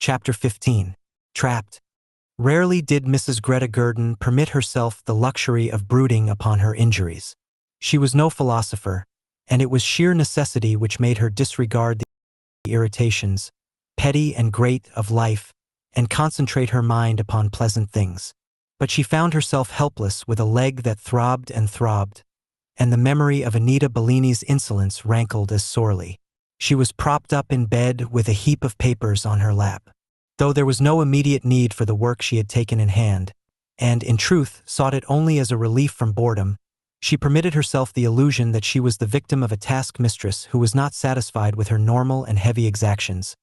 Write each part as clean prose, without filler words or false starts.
Chapter 15. Trapped. Rarely did Mrs. Greta Gurdon permit herself the luxury of brooding upon her injuries. She was no philosopher, and it was sheer necessity which made her disregard the irritations, petty and great, of life, and concentrate her mind upon pleasant things. But she found herself helpless with a leg that throbbed, and the memory of Anita Bellini's insolence rankled as sorely. She was propped up in bed with a heap of papers on her lap. Though there was no immediate need for the work she had taken in hand, and, in truth, sought it only as a relief from boredom, she permitted herself the illusion that she was the victim of a taskmistress who was not satisfied with her normal and heavy exactions,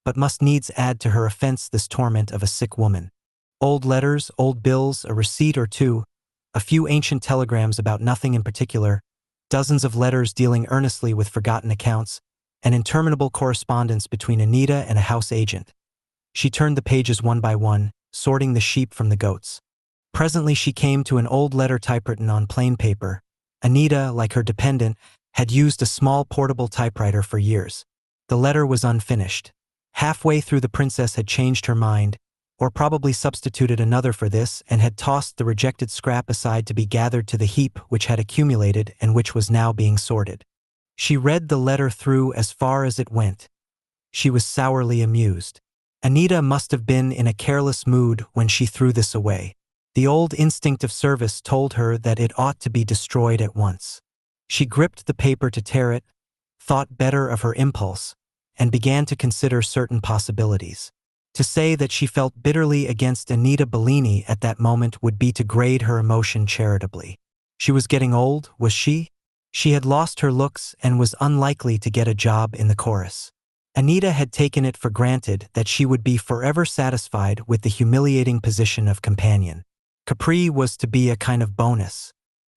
but must needs add to her offense this torment of a sick woman. Old letters, old bills, a receipt or two, a few ancient telegrams about nothing in particular, dozens of letters dealing earnestly with forgotten accounts, an interminable correspondence between Anita and a house agent. She turned the pages one by one, sorting the sheep from the goats. Presently she came to an old letter typewritten on plain paper. Anita, like her dependent, had used a small portable typewriter for years. The letter was unfinished. Halfway through, the princess had changed her mind, or probably substituted another for this, and had tossed the rejected scrap aside to be gathered to the heap which had accumulated and which was now being sorted. She read the letter through as far as it went. She was sourly amused. Anita must have been in a careless mood when she threw this away. The old instinct of service told her that it ought to be destroyed at once. She gripped the paper to tear it, thought better of her impulse, and began to consider certain possibilities. To say that she felt bitterly against Anita Bellini at that moment would be to grade her emotion charitably. She was getting old, was she? She had lost her looks and was unlikely to get a job in the chorus. Anita had taken it for granted that she would be forever satisfied with the humiliating position of companion. Capri was to be a kind of bonus.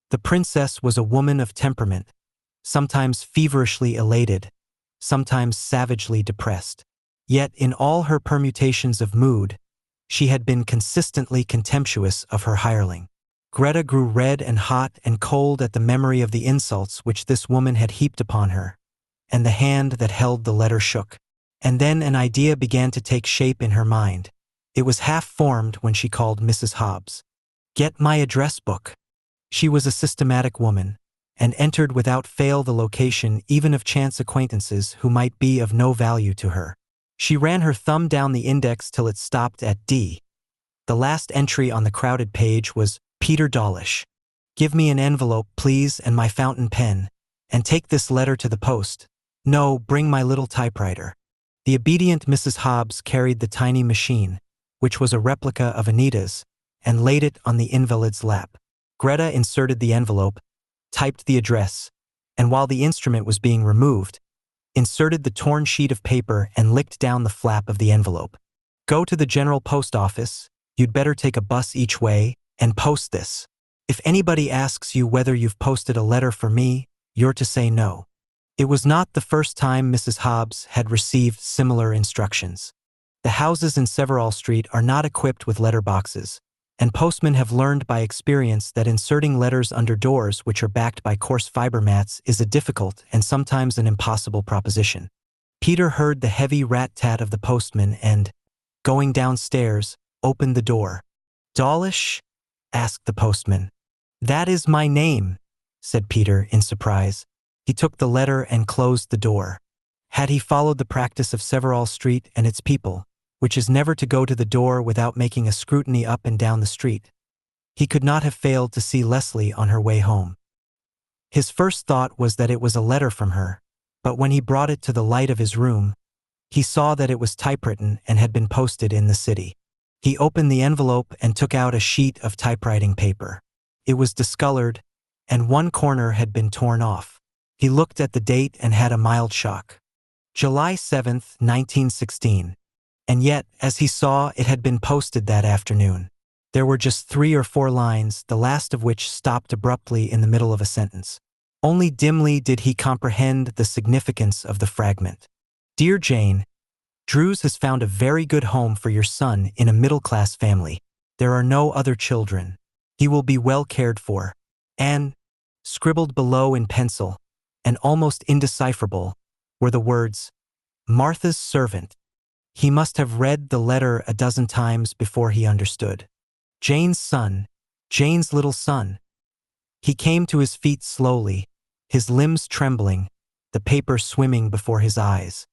The princess was a woman of temperament, sometimes feverishly elated, sometimes savagely depressed. Yet in all her permutations of mood, she had been consistently contemptuous of her hireling. Greta grew red and hot and cold at the memory of the insults which this woman had heaped upon her, and the hand that held the letter shook. And then an idea began to take shape in her mind. It was half formed when she called Mrs. Hobbs. "Get my address book." She was a systematic woman, and entered without fail the location even of chance acquaintances who might be of no value to her. She ran her thumb down the index till it stopped at D. The last entry on the crowded page was Peter Dawlish. "Give me an envelope, please, and my fountain pen, and take this letter to the post. No, bring my little typewriter." The obedient Mrs. Hobbs carried the tiny machine, which was a replica of Anita's, and laid it on the invalid's lap. Greta inserted the envelope, typed the address, and while the instrument was being removed, inserted the torn sheet of paper and licked down the flap of the envelope. "Go to the General Post Office, you'd better take a bus each way, and post this. If anybody asks you whether you've posted a letter for me, you're to say no." It was not the first time Mrs. Hobbs had received similar instructions. The houses in Severall Street are not equipped with letter boxes, and postmen have learned by experience that inserting letters under doors which are backed by coarse fiber mats is a difficult and sometimes an impossible proposition. Peter heard the heavy rat-tat of the postman and, going downstairs, opened the door. "Dawlish?" asked the postman. "That is my name," said Peter in surprise. He took the letter and closed the door. Had he followed the practice of Severall Street and its people, which is never to go to the door without making a scrutiny up and down the street, he could not have failed to see Leslie on her way home. His first thought was that it was a letter from her, but when he brought it to the light of his room, he saw that it was typewritten and had been posted in the city. He opened the envelope and took out a sheet of typewriting paper. It was discolored, and one corner had been torn off. He looked at the date and had a mild shock. July 7th, 1916. And yet, as he saw, it had been posted that afternoon. There were just 3 or 4 lines, the last of which stopped abruptly in the middle of a sentence. Only dimly did he comprehend the significance of the fragment. "Dear Jane, Drews has found a very good home for your son in a middle-class family. There are no other children. He will be well cared for. And," scribbled below in pencil, and almost indecipherable, were the words, "Martha's servant." He must have read the letter a dozen times before he understood. Jane's son, Jane's little son. He came to his feet slowly, his limbs trembling, the paper swimming before his eyes.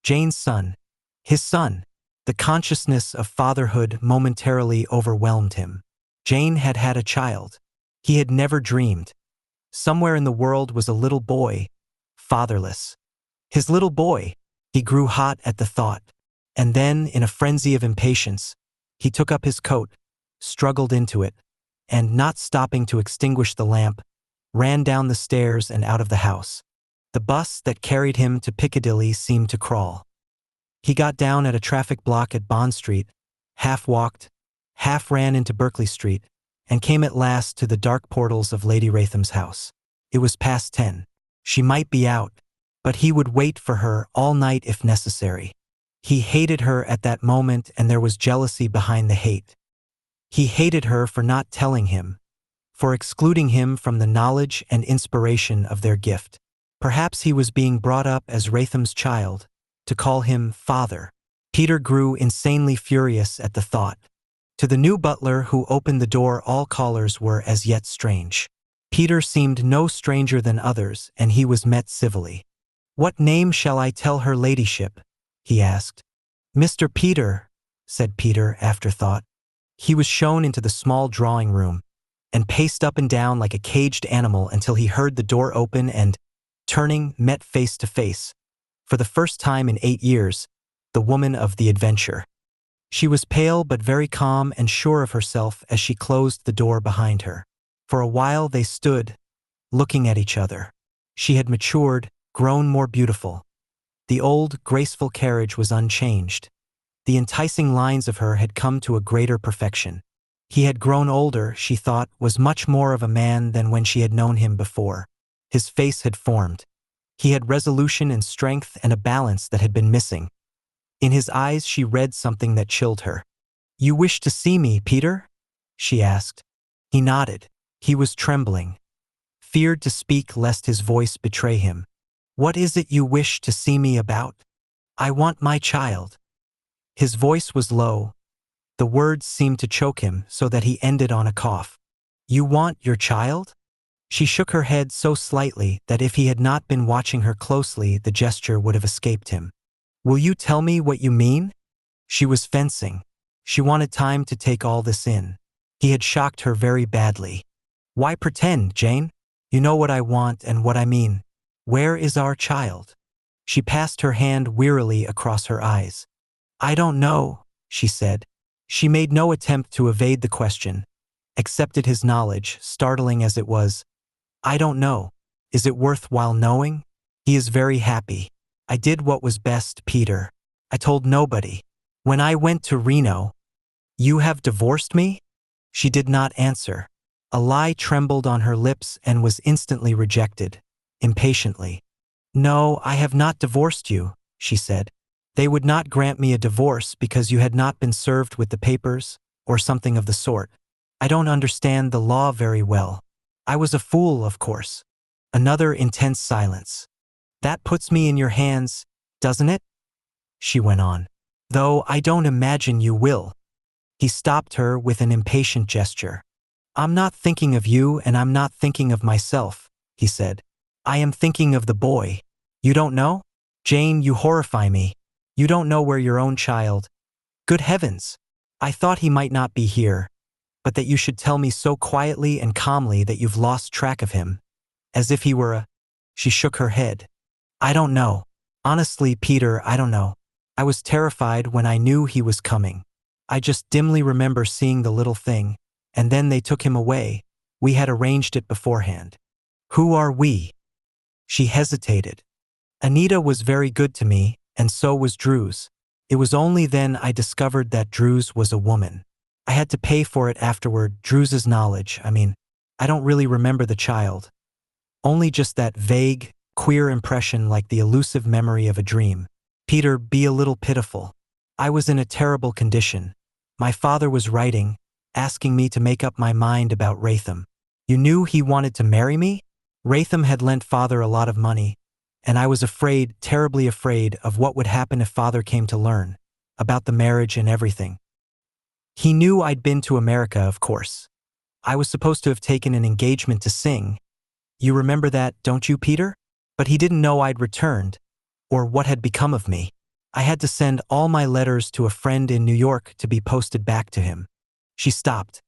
Jane's son, his son. The consciousness of fatherhood momentarily overwhelmed him. Jane had had a child. He had never dreamed. Somewhere in the world was a little boy, fatherless. His little boy. He grew hot at the thought. And then, in a frenzy of impatience, he took up his coat, struggled into it, and, not stopping to extinguish the lamp, ran down the stairs and out of the house. The bus that carried him to Piccadilly seemed to crawl. He got down at a traffic block at Bond Street, half walked, half ran into Berkeley Street, and came at last to the dark portals of Lady Wratham's house. It was past 10. She might be out, but he would wait for her all night if necessary. He hated her at that moment, and there was jealousy behind the hate. He hated her for not telling him, for excluding him from the knowledge and inspiration of their gift. Perhaps he was being brought up as Wratham's child, to call him father. Peter grew insanely furious at the thought. To the new butler who opened the door, all callers were as yet strange. Peter seemed no stranger than others, and he was met civilly. "What name shall I tell her ladyship?" he asked. "Mr. Peter," said Peter after thought. He was shown into the small drawing room, and paced up and down like a caged animal until he heard the door open and, turning, met face to face, for the first time in 8 years, the woman of the adventure. She was pale but very calm and sure of herself as she closed the door behind her. For a while they stood, looking at each other. She had matured, grown more beautiful. The old, graceful carriage was unchanged. The enticing lines of her had come to a greater perfection. He had grown older, she thought, was much more of a man than when she had known him before. His face had formed. He had resolution and strength and a balance that had been missing. In his eyes she read something that chilled her. "You wish to see me, Peter?" she asked. He nodded. He was trembling, feared to speak lest his voice betray him. "What is it you wish to see me about?" "I want my child." His voice was low. The words seemed to choke him so that he ended on a cough. "You want your child?" She shook her head so slightly that if he had not been watching her closely, the gesture would have escaped him. "Will you tell me what you mean?" She was fencing. She wanted time to take all this in. He had shocked her very badly. "Why pretend, Jane? You know what I want and what I mean. Where is our child?" She passed her hand wearily across her eyes. "I don't know," she said. She made no attempt to evade the question, accepted his knowledge, startling as it was. "I don't know. Is it worthwhile knowing? He is very happy. I did what was best, Peter. I told nobody. When I went to Reno—" "You have divorced me?" She did not answer. A lie trembled on her lips and was instantly rejected, impatiently. "No, I have not divorced you," she said. "They would not grant me a divorce because you had not been served with the papers, or something of the sort. I don't understand the law very well. I was a fool, of course." Another intense silence. "That puts me in your hands, doesn't it?" she went on. "Though I don't imagine you will." He stopped her with an impatient gesture. "I'm not thinking of you and I'm not thinking of myself," he said. "I am thinking of the boy. You don't know? Jane, you horrify me. You don't know where your own child—" "Good heavens! I thought he might not be here, but that you should tell me so quietly and calmly that you've lost track of him, as if he were a—" She shook her head. "I don't know. Honestly, Peter, I don't know. I was terrified when I knew he was coming. I just dimly remember seeing the little thing, and then they took him away. We had arranged it beforehand." "Who are we?" She hesitated. "Anita was very good to me, and so was Drews. It was only then I discovered that Drews was a woman. I had to pay for it afterward. Drews's knowledge, I don't really remember the child. Only just that vague, queer impression like the elusive memory of a dream. Peter, be a little pitiful. I was in a terrible condition. My father was writing, asking me to make up my mind about Wratham. You knew he wanted to marry me? Wratham had lent father a lot of money, and I was afraid, terribly afraid, of what would happen if father came to learn. about the marriage and everything. He knew I'd been to America, of course. I was supposed to have taken an engagement to sing. You remember that, don't you, Peter? But he didn't know I'd returned, or what had become of me. I had to send all my letters to a friend in New York to be posted back to him. She stopped.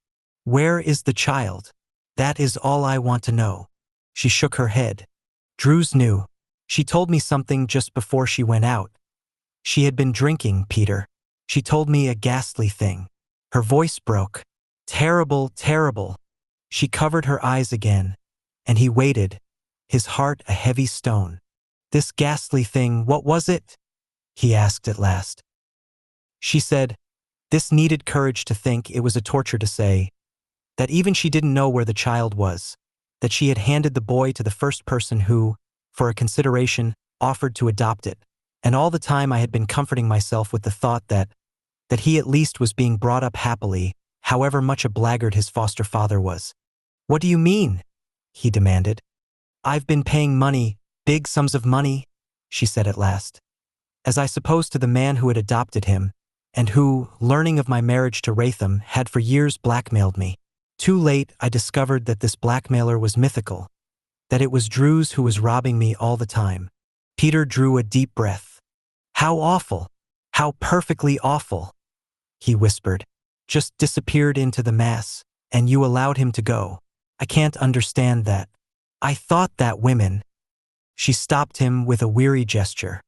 Where is the child? That is all I want to know. She shook her head. Drews knew. She told me something just before she went out. She had been drinking, Peter. She told me a ghastly thing. Her voice broke. Terrible, terrible. She covered her eyes again, and he waited, his heart a heavy stone. This ghastly thing, what was it? He asked at last. She said, this needed courage to think, it was a torture to say, that even she didn't know where the child was, that she had handed the boy to the first person who, for a consideration, offered to adopt it, and all the time I had been comforting myself with the thought that he at least was being brought up happily, however much a blackguard his foster father was. What do you mean? He demanded. I've been paying money, big sums of money, she said at last. As I suppose to the man who had adopted him, and who, learning of my marriage to Ratham, had for years blackmailed me. Too late, I discovered that this blackmailer was mythical, that it was Drews who was robbing me all the time. Peter drew a deep breath. How awful! How perfectly awful! He whispered. Just disappeared into the mass, and you allowed him to go. I can't understand that. I thought that women… She stopped him with a weary gesture.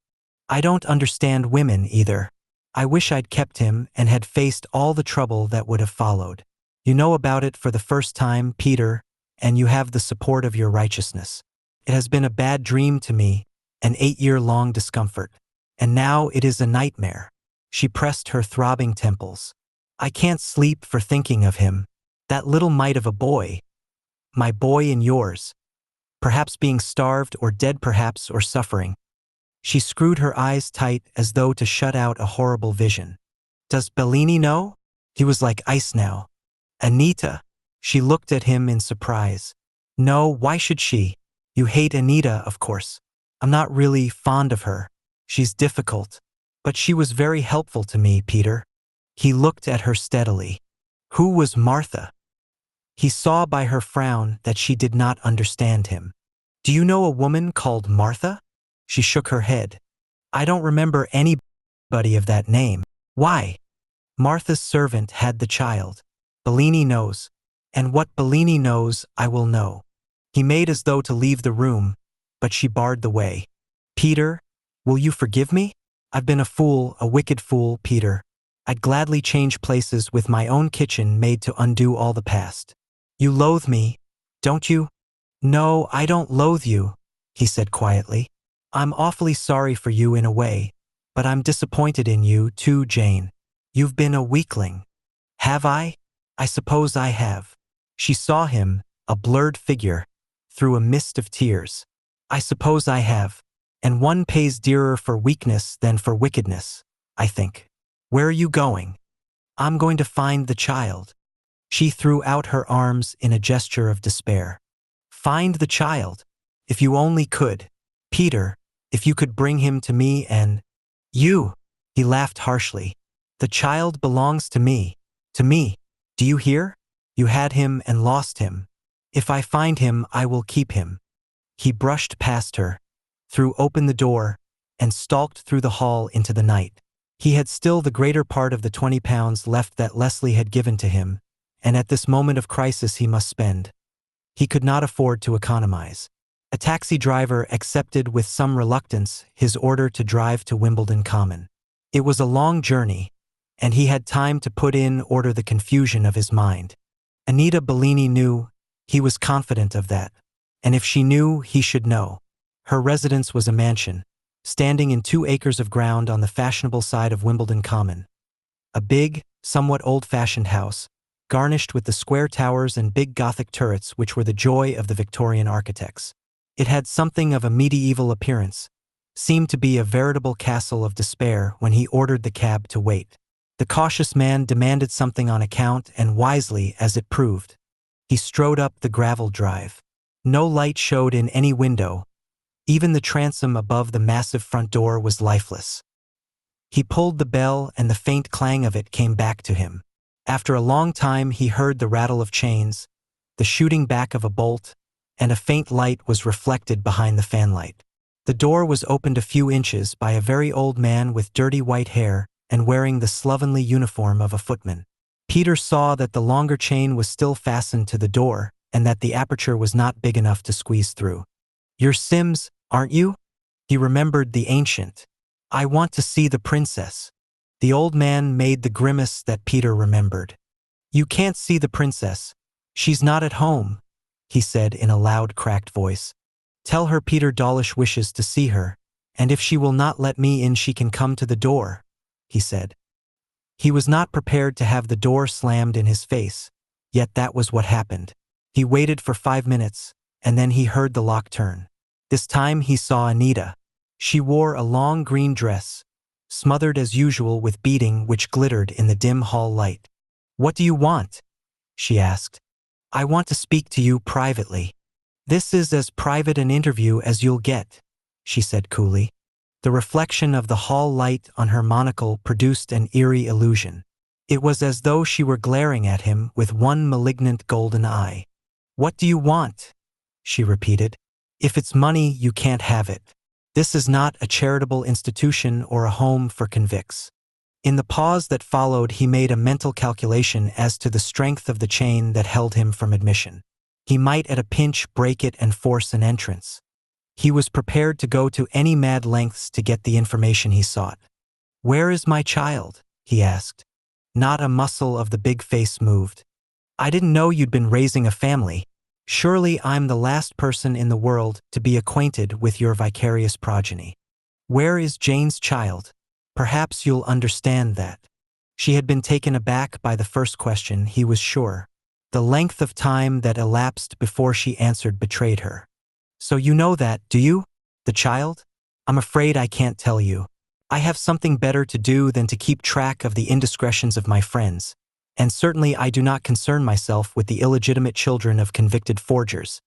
I don't understand women either. I wish I'd kept him and had faced all the trouble that would have followed. You know about it for the first time, Peter, and you have the support of your righteousness. It has been a bad dream to me, an 8-year-long discomfort. And now it is a nightmare. She pressed her throbbing temples. I can't sleep for thinking of him. That little mite of a boy. My boy and yours. Perhaps being starved or dead perhaps, or suffering. She screwed her eyes tight as though to shut out a horrible vision. Does Bellini know? He was like ice now. Anita. She looked at him in surprise. No, why should she? You hate Anita, of course. I'm not really fond of her. She's difficult. But she was very helpful to me, Peter. He looked at her steadily. Who was Martha? He saw by her frown that she did not understand him. Do you know a woman called Martha? She shook her head. I don't remember anybody of that name. Why? Martha's servant had the child. Bellini knows. And what Bellini knows, I will know. He made as though to leave the room, but she barred the way. Peter, will you forgive me? I've been a fool, a wicked fool, Peter. I'd gladly change places with my own kitchen made to undo all the past. You loathe me, don't you? No, I don't loathe you, he said quietly. I'm awfully sorry for you in a way, but I'm disappointed in you too, Jane. You've been a weakling. Have I? I suppose I have. She saw him, a blurred figure, through a mist of tears. I suppose I have. And one pays dearer for weakness than for wickedness, I think. Where are you going? I'm going to find the child. She threw out her arms in a gesture of despair. Find the child. If you only could. Peter, if you could bring him to me and… You! He laughed harshly. The child belongs to me. To me. Do you hear? You had him and lost him. If I find him, I will keep him. He brushed past her, threw open the door, and stalked through the hall into the night. He had still the greater part of the £20 left that Leslie had given to him, and at this moment of crisis he must spend. He could not afford to economize. A taxi driver accepted with some reluctance his order to drive to Wimbledon Common. It was a long journey, and he had time to put in order the confusion of his mind. Anita Bellini knew, he was confident of that, and if she knew, he should know. Her residence was a mansion, standing in 2 acres of ground on the fashionable side of Wimbledon Common. A big, somewhat old-fashioned house, garnished with the square towers and big Gothic turrets which were the joy of the Victorian architects. It had something of a medieval appearance, seemed to be a veritable castle of despair when he ordered the cab to wait. The cautious man demanded something on account, and wisely, as it proved. He strode up the gravel drive. No light showed in any window. Even the transom above the massive front door was lifeless. He pulled the bell and the faint clang of it came back to him. After a long time he heard the rattle of chains, the shooting back of a bolt, and a faint light was reflected behind the fanlight. The door was opened a few inches by a very old man with dirty white hair and wearing the slovenly uniform of a footman. Peter saw that the longer chain was still fastened to the door and that the aperture was not big enough to squeeze through. "You're Sims, aren't you?" He remembered the ancient. "I want to see the princess." The old man made the grimace that Peter remembered. "You can't see the princess. She's not at home," he said in a loud, cracked voice. "Tell her Peter Dawlish wishes to see her, and if she will not let me in she can come to the door," he said. He was not prepared to have the door slammed in his face, yet that was what happened. He waited for 5 minutes, and then he heard the lock turn. This time he saw Anita. She wore a long green dress, smothered as usual with beading which glittered in the dim hall light. "What do you want?" she asked. "I want to speak to you privately." "This is as private an interview as you'll get," she said coolly. The reflection of the hall light on her monocle produced an eerie illusion. It was as though she were glaring at him with one malignant golden eye. "What do you want?" she repeated. "If it's money, you can't have it. This is not a charitable institution or a home for convicts." In the pause that followed, he made a mental calculation as to the strength of the chain that held him from admission. He might at a pinch break it and force an entrance. He was prepared to go to any mad lengths to get the information he sought. "Where is my child?" he asked. Not a muscle of the big face moved. "I didn't know you'd been raising a family. Surely I'm the last person in the world to be acquainted with your vicarious progeny. Where is Jane's child? Perhaps you'll understand that." She had been taken aback by the first question, he was sure. The length of time that elapsed before she answered betrayed her. "So you know that, do you? The child? I'm afraid I can't tell you. I have something better to do than to keep track of the indiscretions of my friends, and certainly I do not concern myself with the illegitimate children of convicted forgers."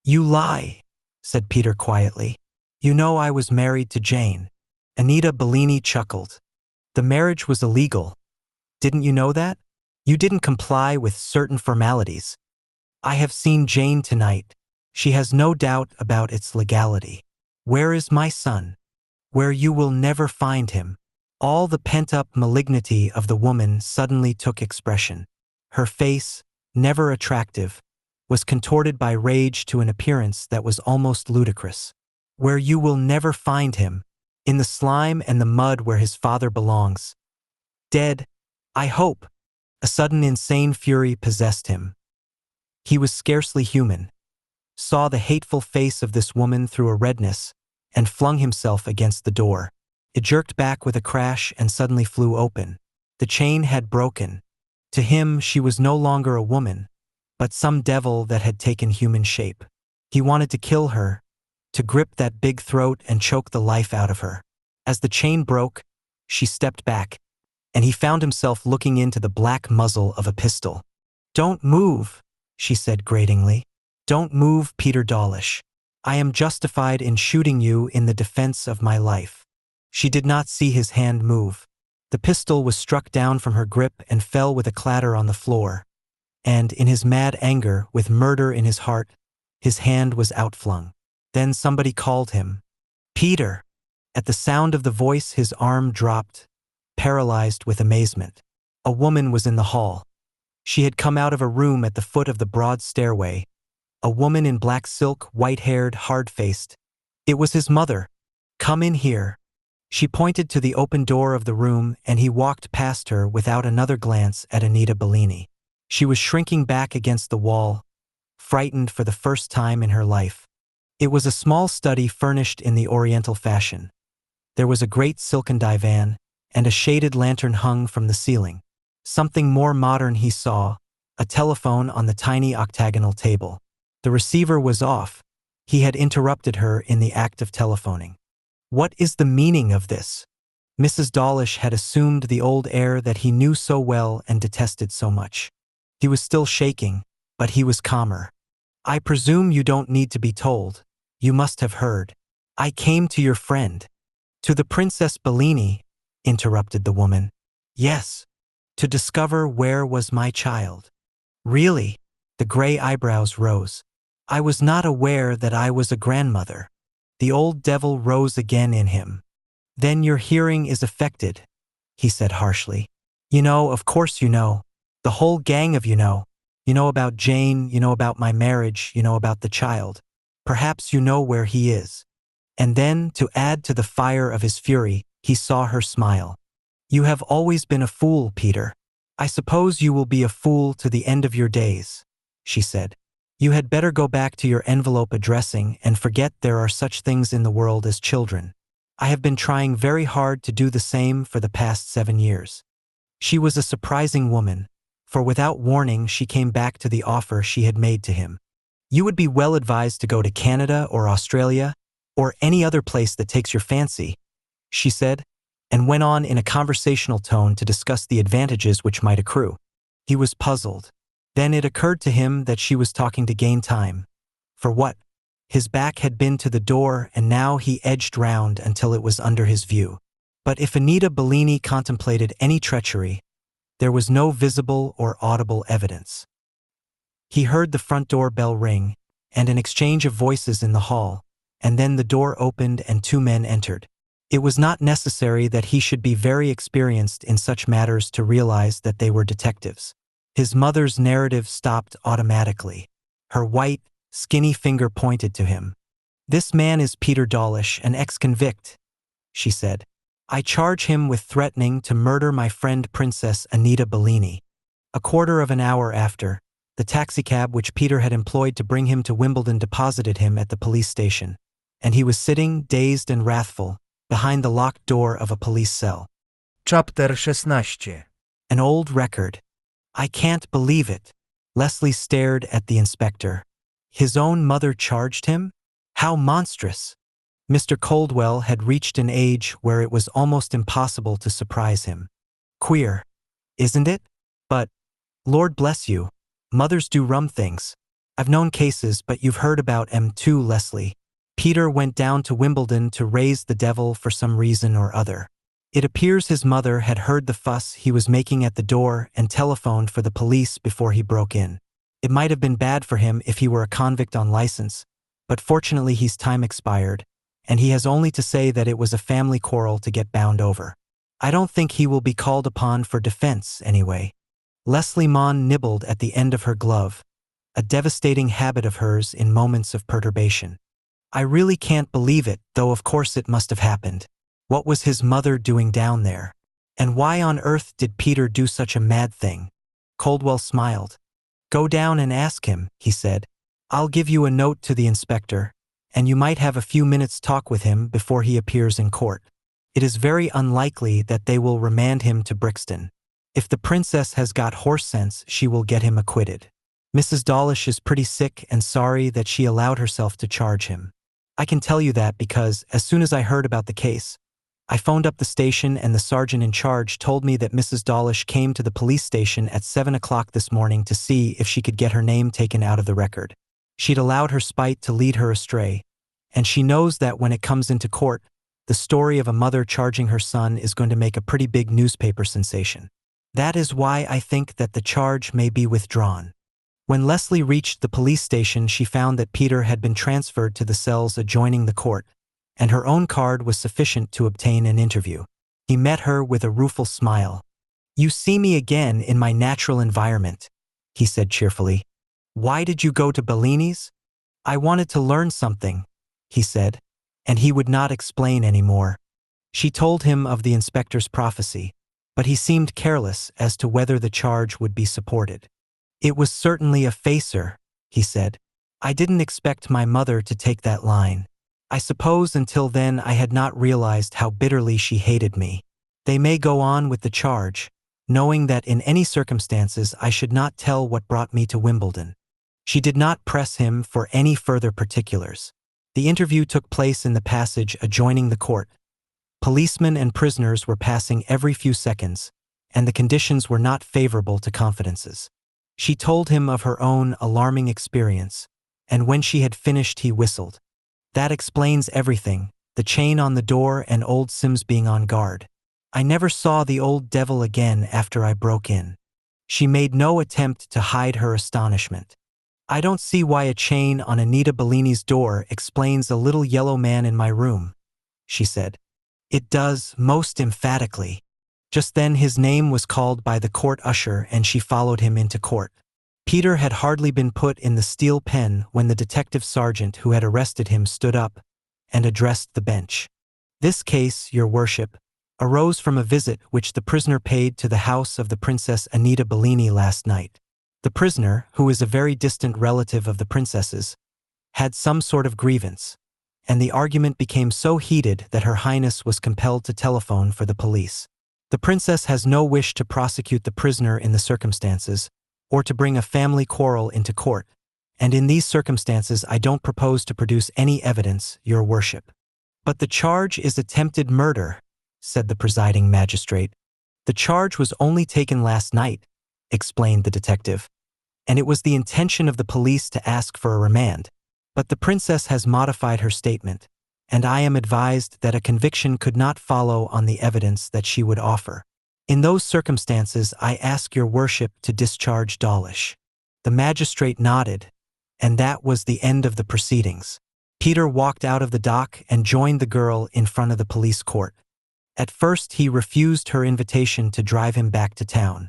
"You lie," said Peter quietly. "You know I was married to Jane." Anita Bellini chuckled. "The marriage was illegal. Didn't you know that? You didn't comply with certain formalities. I have seen Jane tonight. She has no doubt about its legality. Where is my son? Where you will never find him." All the pent-up malignity of the woman suddenly took expression. Her face, never attractive, was contorted by rage to an appearance that was almost ludicrous. "Where you will never find him, in the slime and the mud where his father belongs. Dead, I hope." A sudden insane fury possessed him. He was scarcely human, saw the hateful face of this woman through a redness, and flung himself against the door. It jerked back with a crash and suddenly flew open. The chain had broken. To him, she was no longer a woman, but some devil that had taken human shape. He wanted to kill her, to grip that big throat and choke the life out of her. As the chain broke, she stepped back, and he found himself looking into the black muzzle of a pistol. "Don't move," she said gratingly. "Don't move, Peter Dawlish. I am justified in shooting you in the defense of my life." She did not see his hand move. The pistol was struck down from her grip and fell with a clatter on the floor. And in his mad anger, with murder in his heart, his hand was outflung. Then somebody called him. "Peter!" At the sound of the voice, his arm dropped, paralyzed with amazement. A woman was in the hall. She had come out of a room at the foot of the broad stairway. A woman in black silk, white-haired, hard-faced. It was his mother. "Come in here." She pointed to the open door of the room, and he walked past her without another glance at Anita Bellini. She was shrinking back against the wall, frightened for the first time in her life. It was a small study furnished in the Oriental fashion. There was a great silken divan, and a shaded lantern hung from the ceiling. Something more modern he saw, a telephone on the tiny octagonal table. The receiver was off. He had interrupted her in the act of telephoning. What is the meaning of this? Mrs. Dawlish had assumed the old air that he knew so well and detested so much. He was still shaking, but he was calmer. "I presume you don't need to be told. You must have heard. I came to your friend. To the Princess Bellini, interrupted the woman. Yes, to discover where was my child. Really? The gray eyebrows rose. I was not aware that I was a grandmother. The old devil rose again in him. Then your hearing is affected, he said harshly. You know, of course you know. The whole gang of you know. You know about Jane, you know about my marriage, you know about the child. Perhaps you know where he is. And then, to add to the fire of his fury, he saw her smile. You have always been a fool, Peter. I suppose you will be a fool to the end of your days, she said. You had better go back to your envelope addressing and forget there are such things in the world as children. I have been trying very hard to do the same for the past 7 years. She was a surprising woman, for without warning she came back to the offer she had made to him. You would be well advised to go to Canada or Australia, or any other place that takes your fancy, she said, and went on in a conversational tone to discuss the advantages which might accrue. He was puzzled. Then it occurred to him that she was talking to gain time. For what? His back had been to the door, and now he edged round until it was under his view. But if Anita Bellini contemplated any treachery, there was no visible or audible evidence. He heard the front door bell ring, and an exchange of voices in the hall, and then the door opened and 2 men entered. It was not necessary that he should be very experienced in such matters to realize that they were detectives. His mother's narrative stopped automatically. Her white, skinny finger pointed to him. This man is Peter Dawlish, an ex-convict, she said. I charge him with threatening to murder my friend Princess Anita Bellini. A quarter of an hour after, the taxicab which Peter had employed to bring him to Wimbledon deposited him at the police station, and he was sitting, dazed and wrathful, behind the locked door of a police cell. Chapter 16. An old record. I can't believe it. Leslie stared at the inspector. His own mother charged him? How monstrous! Mr. Coldwell had reached an age where it was almost impossible to surprise him. Queer, isn't it? But, Lord bless you, mothers do rum things. I've known cases, but you've heard about 'em too, Leslie. Peter went down to Wimbledon to raise the devil for some reason or other. It appears his mother had heard the fuss he was making at the door and telephoned for the police before he broke in. It might have been bad for him if he were a convict on license, but fortunately his time expired, and he has only to say that it was a family quarrel to get bound over. I don't think he will be called upon for defense, anyway. Leslie Maughan nibbled at the end of her glove, a devastating habit of hers in moments of perturbation. I really can't believe it, though of course it must have happened. What was his mother doing down there? And why on earth did Peter do such a mad thing? Coldwell smiled. Go down and ask him, he said. I'll give you a note to the inspector, and you might have a few minutes' talk with him before he appears in court. It is very unlikely that they will remand him to Brixton. If the princess has got horse sense, she will get him acquitted. Mrs. Dawlish is pretty sick and sorry that she allowed herself to charge him. I can tell you that because, as soon as I heard about the case, I phoned up the station and the sergeant in charge told me that Mrs. Dawlish came to the police station at 7 o'clock this morning to see if she could get her name taken out of the record. She'd allowed her spite to lead her astray, and she knows that when it comes into court, the story of a mother charging her son is going to make a pretty big newspaper sensation. That is why I think that the charge may be withdrawn. When Leslie reached the police station, she found that Peter had been transferred to the cells adjoining the court, and her own card was sufficient to obtain an interview. He met her with a rueful smile. You see me again in my natural environment, he said cheerfully. Why did you go to Bellini's? I wanted to learn something, he said, and he would not explain any more. She told him of the inspector's prophecy, but he seemed careless as to whether the charge would be supported. It was certainly a facer, he said. I didn't expect my mother to take that line. I suppose until then I had not realized how bitterly she hated me. They may go on with the charge, knowing that in any circumstances I should not tell what brought me to Wimbledon. She did not press him for any further particulars. The interview took place in the passage adjoining the court. Policemen and prisoners were passing every few seconds, and the conditions were not favorable to confidences. She told him of her own alarming experience, and when she had finished he whistled. That explains everything, the chain on the door and old Sims being on guard. I never saw the old devil again after I broke in. She made no attempt to hide her astonishment. I don't see why a chain on Anita Bellini's door explains a little yellow man in my room, she said. It does, most emphatically. Just then his name was called by the court usher and she followed him into court. Peter had hardly been put in the steel pen when the detective sergeant who had arrested him stood up and addressed the bench. This case, your worship, arose from a visit which the prisoner paid to the house of the Princess Anita Bellini last night. The prisoner, who is a very distant relative of the princess's, had some sort of grievance, and the argument became so heated that Her Highness was compelled to telephone for the police. The princess has no wish to prosecute the prisoner in the circumstances, or to bring a family quarrel into court, and in these circumstances I don't propose to produce any evidence, your worship. But the charge is attempted murder, said the presiding magistrate. The charge was only taken last night, explained the detective, and it was the intention of the police to ask for a remand. But the princess has modified her statement, and I am advised that a conviction could not follow on the evidence that she would offer. In those circumstances, I ask your worship to discharge Dawlish. The magistrate nodded, and that was the end of the proceedings. Peter walked out of the dock and joined the girl in front of the police court. At first, he refused her invitation to drive him back to town.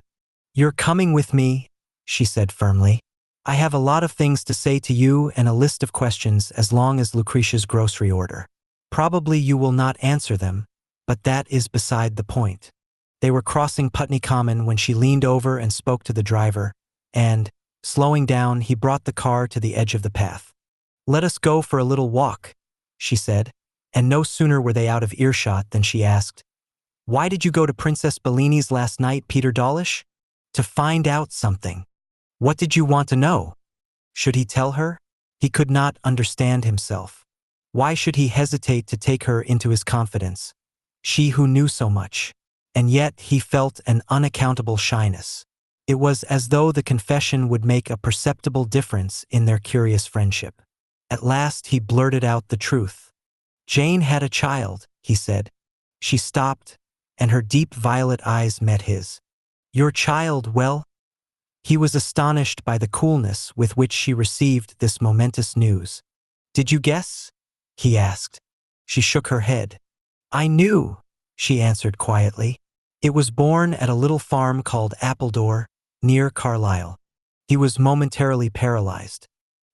You're coming with me, she said firmly. I have a lot of things to say to you and a list of questions as long as Lucretia's grocery order. Probably you will not answer them, but that is beside the point. They were crossing Putney Common when she leaned over and spoke to the driver, and, slowing down, he brought the car to the edge of the path. Let us go for a little walk, she said, and no sooner were they out of earshot than she asked, Why did you go to Princess Bellini's last night, Peter Dawlish? To find out something. What did you want to know? Should he tell her? He could not understand himself. Why should he hesitate to take her into his confidence? She who knew so much. And yet he felt an unaccountable shyness. It was as though the confession would make a perceptible difference in their curious friendship. At last he blurted out the truth. Jane had a child, he said. She stopped, and her deep violet eyes met his. Your child, well? He was astonished by the coolness with which she received this momentous news. Did you guess? He asked. She shook her head. I knew, she answered quietly. It was born at a little farm called Appledore, near Carlisle. He was momentarily paralyzed.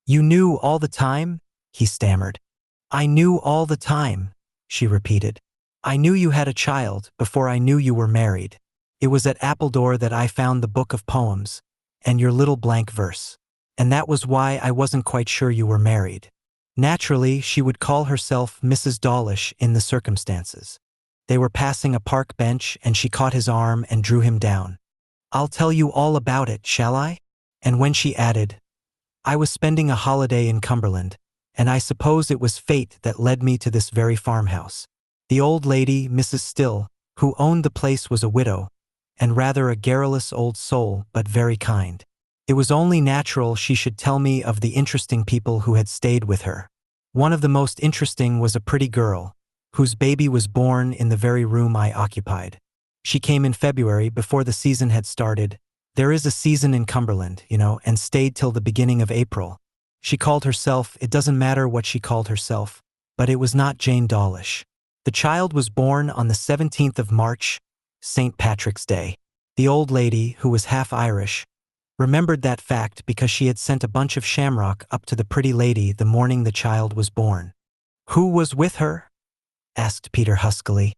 You knew all the time? He stammered. I knew all the time, she repeated. I knew you had a child before I knew you were married. It was at Appledore that I found the book of poems, and your little blank verse. And that was why I wasn't quite sure you were married. Naturally, she would call herself Mrs. Dawlish in the circumstances. They were passing a park bench and she caught his arm and drew him down. I'll tell you all about it, shall I? And when she added, I was spending a holiday in Cumberland, and I suppose it was fate that led me to this very farmhouse. The old lady, Mrs. Still, who owned the place, was a widow, and rather a garrulous old soul, but very kind. It was only natural she should tell me of the interesting people who had stayed with her. One of the most interesting was a pretty girl, whose baby was born in the very room I occupied. She came in February, before the season had started. There is a season in Cumberland, and stayed till the beginning of April. She called herself, it doesn't matter what she called herself, but it was not Jane Dawlish. The child was born on the 17th of March, St. Patrick's Day. The old lady, who was half Irish, remembered that fact because she had sent a bunch of shamrock up to the pretty lady the morning the child was born. Who was with her? Asked Peter huskily.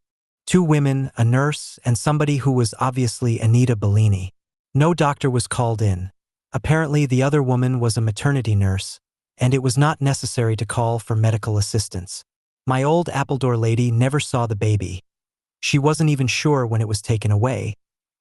2 women, a nurse, and somebody who was obviously Anita Bellini. No doctor was called in. Apparently the other woman was a maternity nurse, and it was not necessary to call for medical assistance. My old Appledore lady never saw the baby. She wasn't even sure when it was taken away,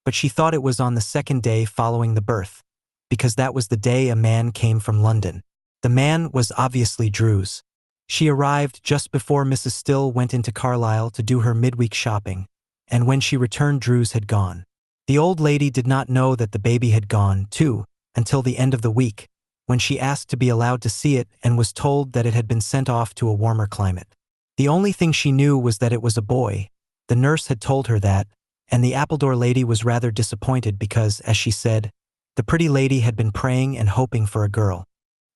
but she thought it was on the 2nd day following the birth, because that was the day a man came from London. The man was obviously Drews. She arrived just before Mrs. Still went into Carlisle to do her midweek shopping, and when she returned Drews had gone. The old lady did not know that the baby had gone, too, until the end of the week, when she asked to be allowed to see it and was told that it had been sent off to a warmer climate. The only thing she knew was that it was a boy. The nurse had told her that, and the Appledore lady was rather disappointed because, as she said, the pretty lady had been praying and hoping for a girl.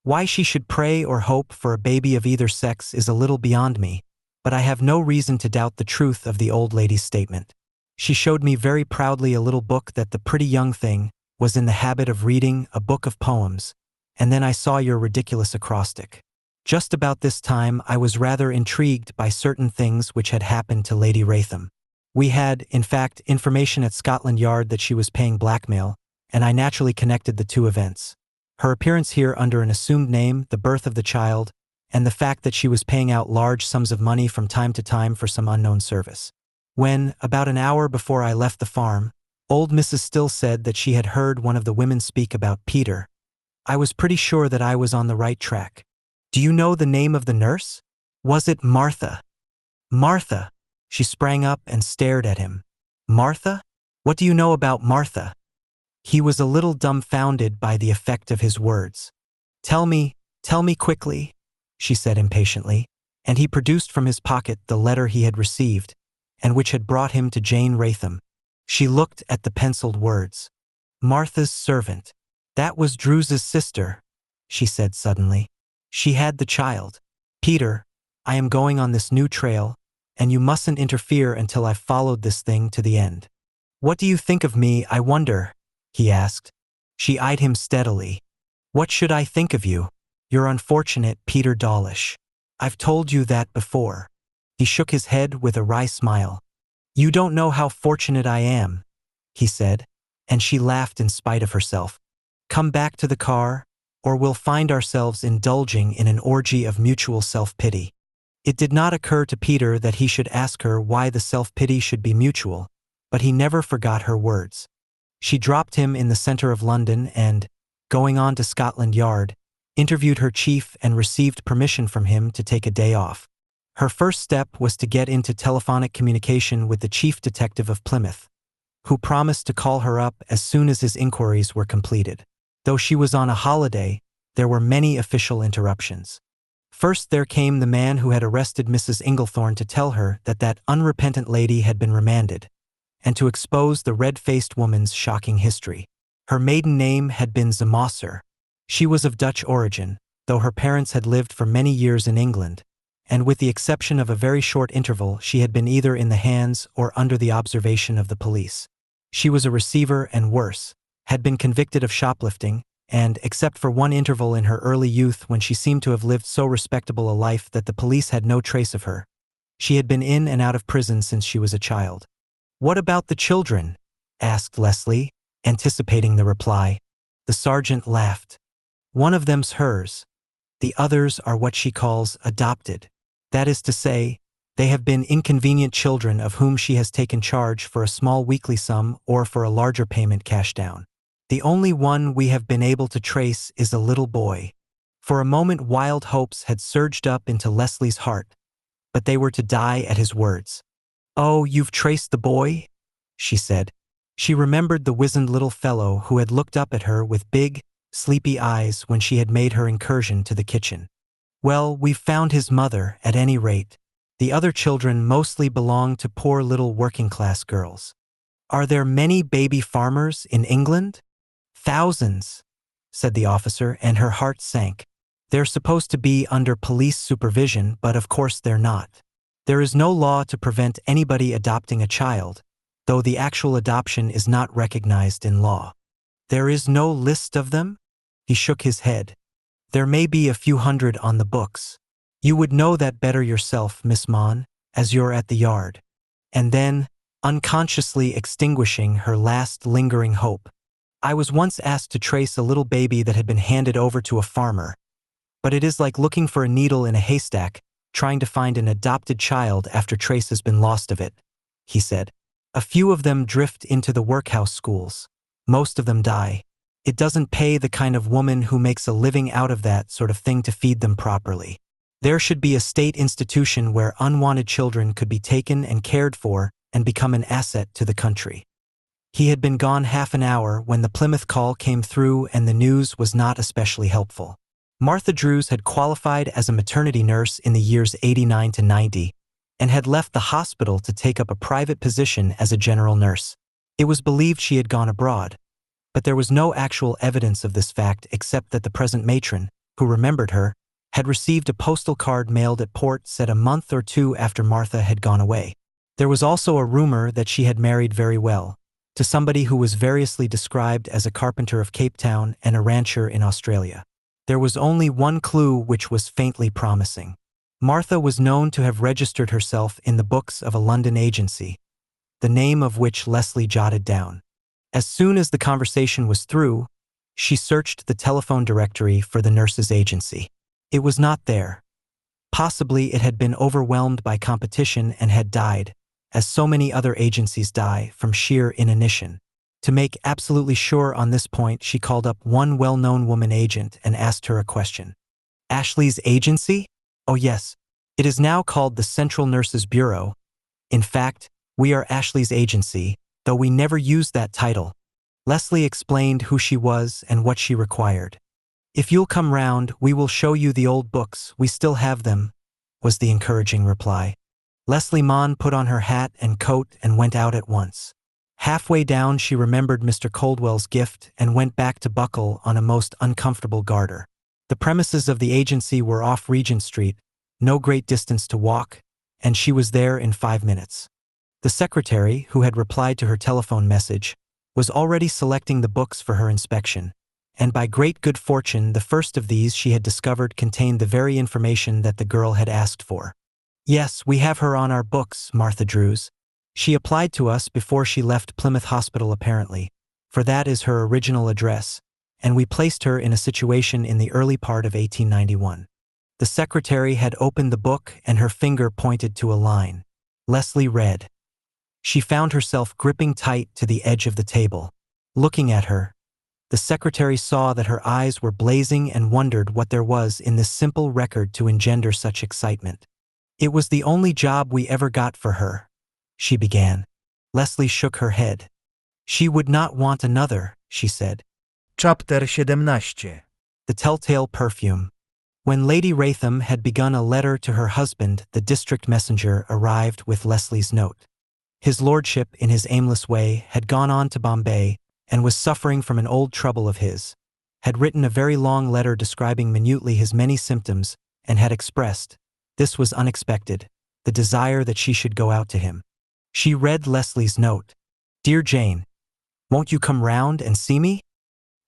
Why she should pray or hope for a baby of either sex is a little beyond me, but I have no reason to doubt the truth of the old lady's statement. She showed me very proudly a little book that the pretty young thing was in the habit of reading, a book of poems, and then I saw your ridiculous acrostic. Just about this time I was rather intrigued by certain things which had happened to Lady Wratham. We had, in fact, information at Scotland Yard that she was paying blackmail, and I naturally connected the two events. Her appearance here under an assumed name, the birth of the child, and the fact that she was paying out large sums of money from time to time for some unknown service. When, about an hour before I left the farm, old Mrs. Still said that she had heard one of the women speak about Peter, I was pretty sure that I was on the right track. Do you know the name of the nurse? Was it Martha? Martha! She sprang up and stared at him. Martha? What do you know about Martha? He was a little dumbfounded by the effect of his words. Tell me quickly, she said impatiently, and he produced from his pocket the letter he had received, and which had brought him to Jane Wratham. She looked at the penciled words. Martha's servant. That was Drew's sister, she said suddenly. She had the child. Peter, I am going on this new trail, and you mustn't interfere until I've followed this thing to the end. What do you think of me, I wonder? He asked. She eyed him steadily. What should I think of you? You're unfortunate, Peter Dawlish. I've told you that before. He shook his head with a wry smile. You don't know how fortunate I am, he said, and she laughed in spite of herself. Come back to the car, or we'll find ourselves indulging in an orgy of mutual self-pity. It did not occur to Peter that he should ask her why the self-pity should be mutual, but he never forgot her words. She dropped him in the center of London and, going on to Scotland Yard, interviewed her chief and received permission from him to take a day off. Her first step was to get into telephonic communication with the chief detective of Plymouth, who promised to call her up as soon as his inquiries were completed. Though she was on a holiday, there were many official interruptions. First there came the man who had arrested Mrs. Inglethorne to tell her that that unrepentant lady had been remanded, and to expose the red-faced woman's shocking history. Her maiden name had been Zemosser. She was of Dutch origin, though her parents had lived for many years in England, and with the exception of a very short interval she had been either in the hands or under the observation of the police. She was a receiver and worse, had been convicted of shoplifting, and, except for one interval in her early youth when she seemed to have lived so respectable a life that the police had no trace of her, she had been in and out of prison since she was a child. What about the children? Asked Leslie, anticipating the reply. The sergeant laughed. One of them's hers. The others are what she calls adopted. That is to say, they have been inconvenient children of whom she has taken charge for a small weekly sum or for a larger payment cash down. The only one we have been able to trace is a little boy. For a moment wild hopes had surged up into Leslie's heart, but they were to die at his words. Oh, you've traced the boy? She said. She remembered the wizened little fellow who had looked up at her with big, sleepy eyes when she had made her incursion to the kitchen. Well, we've found his mother, at any rate. The other children mostly belong to poor little working-class girls. Are there many baby farmers in England? Thousands, said the officer, and her heart sank. They're supposed to be under police supervision, but of course they're not. There is no law to prevent anybody adopting a child, though the actual adoption is not recognized in law. There is no list of them? He shook his head. There may be a few hundred on the books. You would know that better yourself, Miss Mon, as you're at the yard. And then, unconsciously extinguishing her last lingering hope, I was once asked to trace a little baby that had been handed over to a farmer, but it is like looking for a needle in a haystack, trying to find an adopted child after trace has been lost of it, he said. A few of them drift into the workhouse schools. Most of them die. It doesn't pay the kind of woman who makes a living out of that sort of thing to feed them properly. There should be a state institution where unwanted children could be taken and cared for and become an asset to the country. He had been gone half an hour when the Plymouth call came through, and the news was not especially helpful. Martha Drews had qualified as a maternity nurse in the years '89 to '90, and had left the hospital to take up a private position as a general nurse. It was believed she had gone abroad, but there was no actual evidence of this fact except that the present matron, who remembered her, had received a postal card mailed at Port Said a month or two after Martha had gone away. There was also a rumor that she had married very well, to somebody who was variously described as a carpenter of Cape Town and a rancher in Australia. There was only one clue which was faintly promising. Martha was known to have registered herself in the books of a London agency, the name of which Leslie jotted down. As soon as the conversation was through, she searched the telephone directory for the nurses' agency. It was not there. Possibly it had been overwhelmed by competition and had died, as so many other agencies die, from sheer inanition. To make absolutely sure on this point, she called up one well-known woman agent and asked her a question. "Ashley's agency? Oh yes. It is now called the Central Nurses Bureau. In fact, we are Ashley's agency, though we never used that title." Leslie explained who she was and what she required. "If you'll come round, we will show you the old books, we still have them," was the encouraging reply. Leslie Mann put on her hat and coat and went out at once. Halfway down she remembered Mr. Coldwell's gift and went back to buckle on a most uncomfortable garter. The premises of the agency were off Regent Street, no great distance to walk, and she was there in 5 minutes. The secretary, who had replied to her telephone message, was already selecting the books for her inspection, and by great good fortune the first of these she had discovered contained the very information that the girl had asked for. "Yes, we have her on our books, Martha Drews. She applied to us before she left Plymouth Hospital apparently, for that is her original address, and we placed her in a situation in the early part of 1891. The secretary had opened the book and her finger pointed to a line. Leslie read. She found herself gripping tight to the edge of the table. Looking at her, the secretary saw that her eyes were blazing and wondered what there was in this simple record to engender such excitement. "It was the only job we ever got for her," she began. Leslie shook her head. "She would not want another," she said. Chapter 17. The Telltale Perfume. When Lady Wratham had begun a letter to her husband, the district messenger arrived with Leslie's note. His lordship, in his aimless way, had gone on to Bombay and was suffering from an old trouble of his, had written a very long letter describing minutely his many symptoms, and had expressed, this was unexpected, the desire that she should go out to him. She read Leslie's note. "Dear Jane, won't you come round and see me?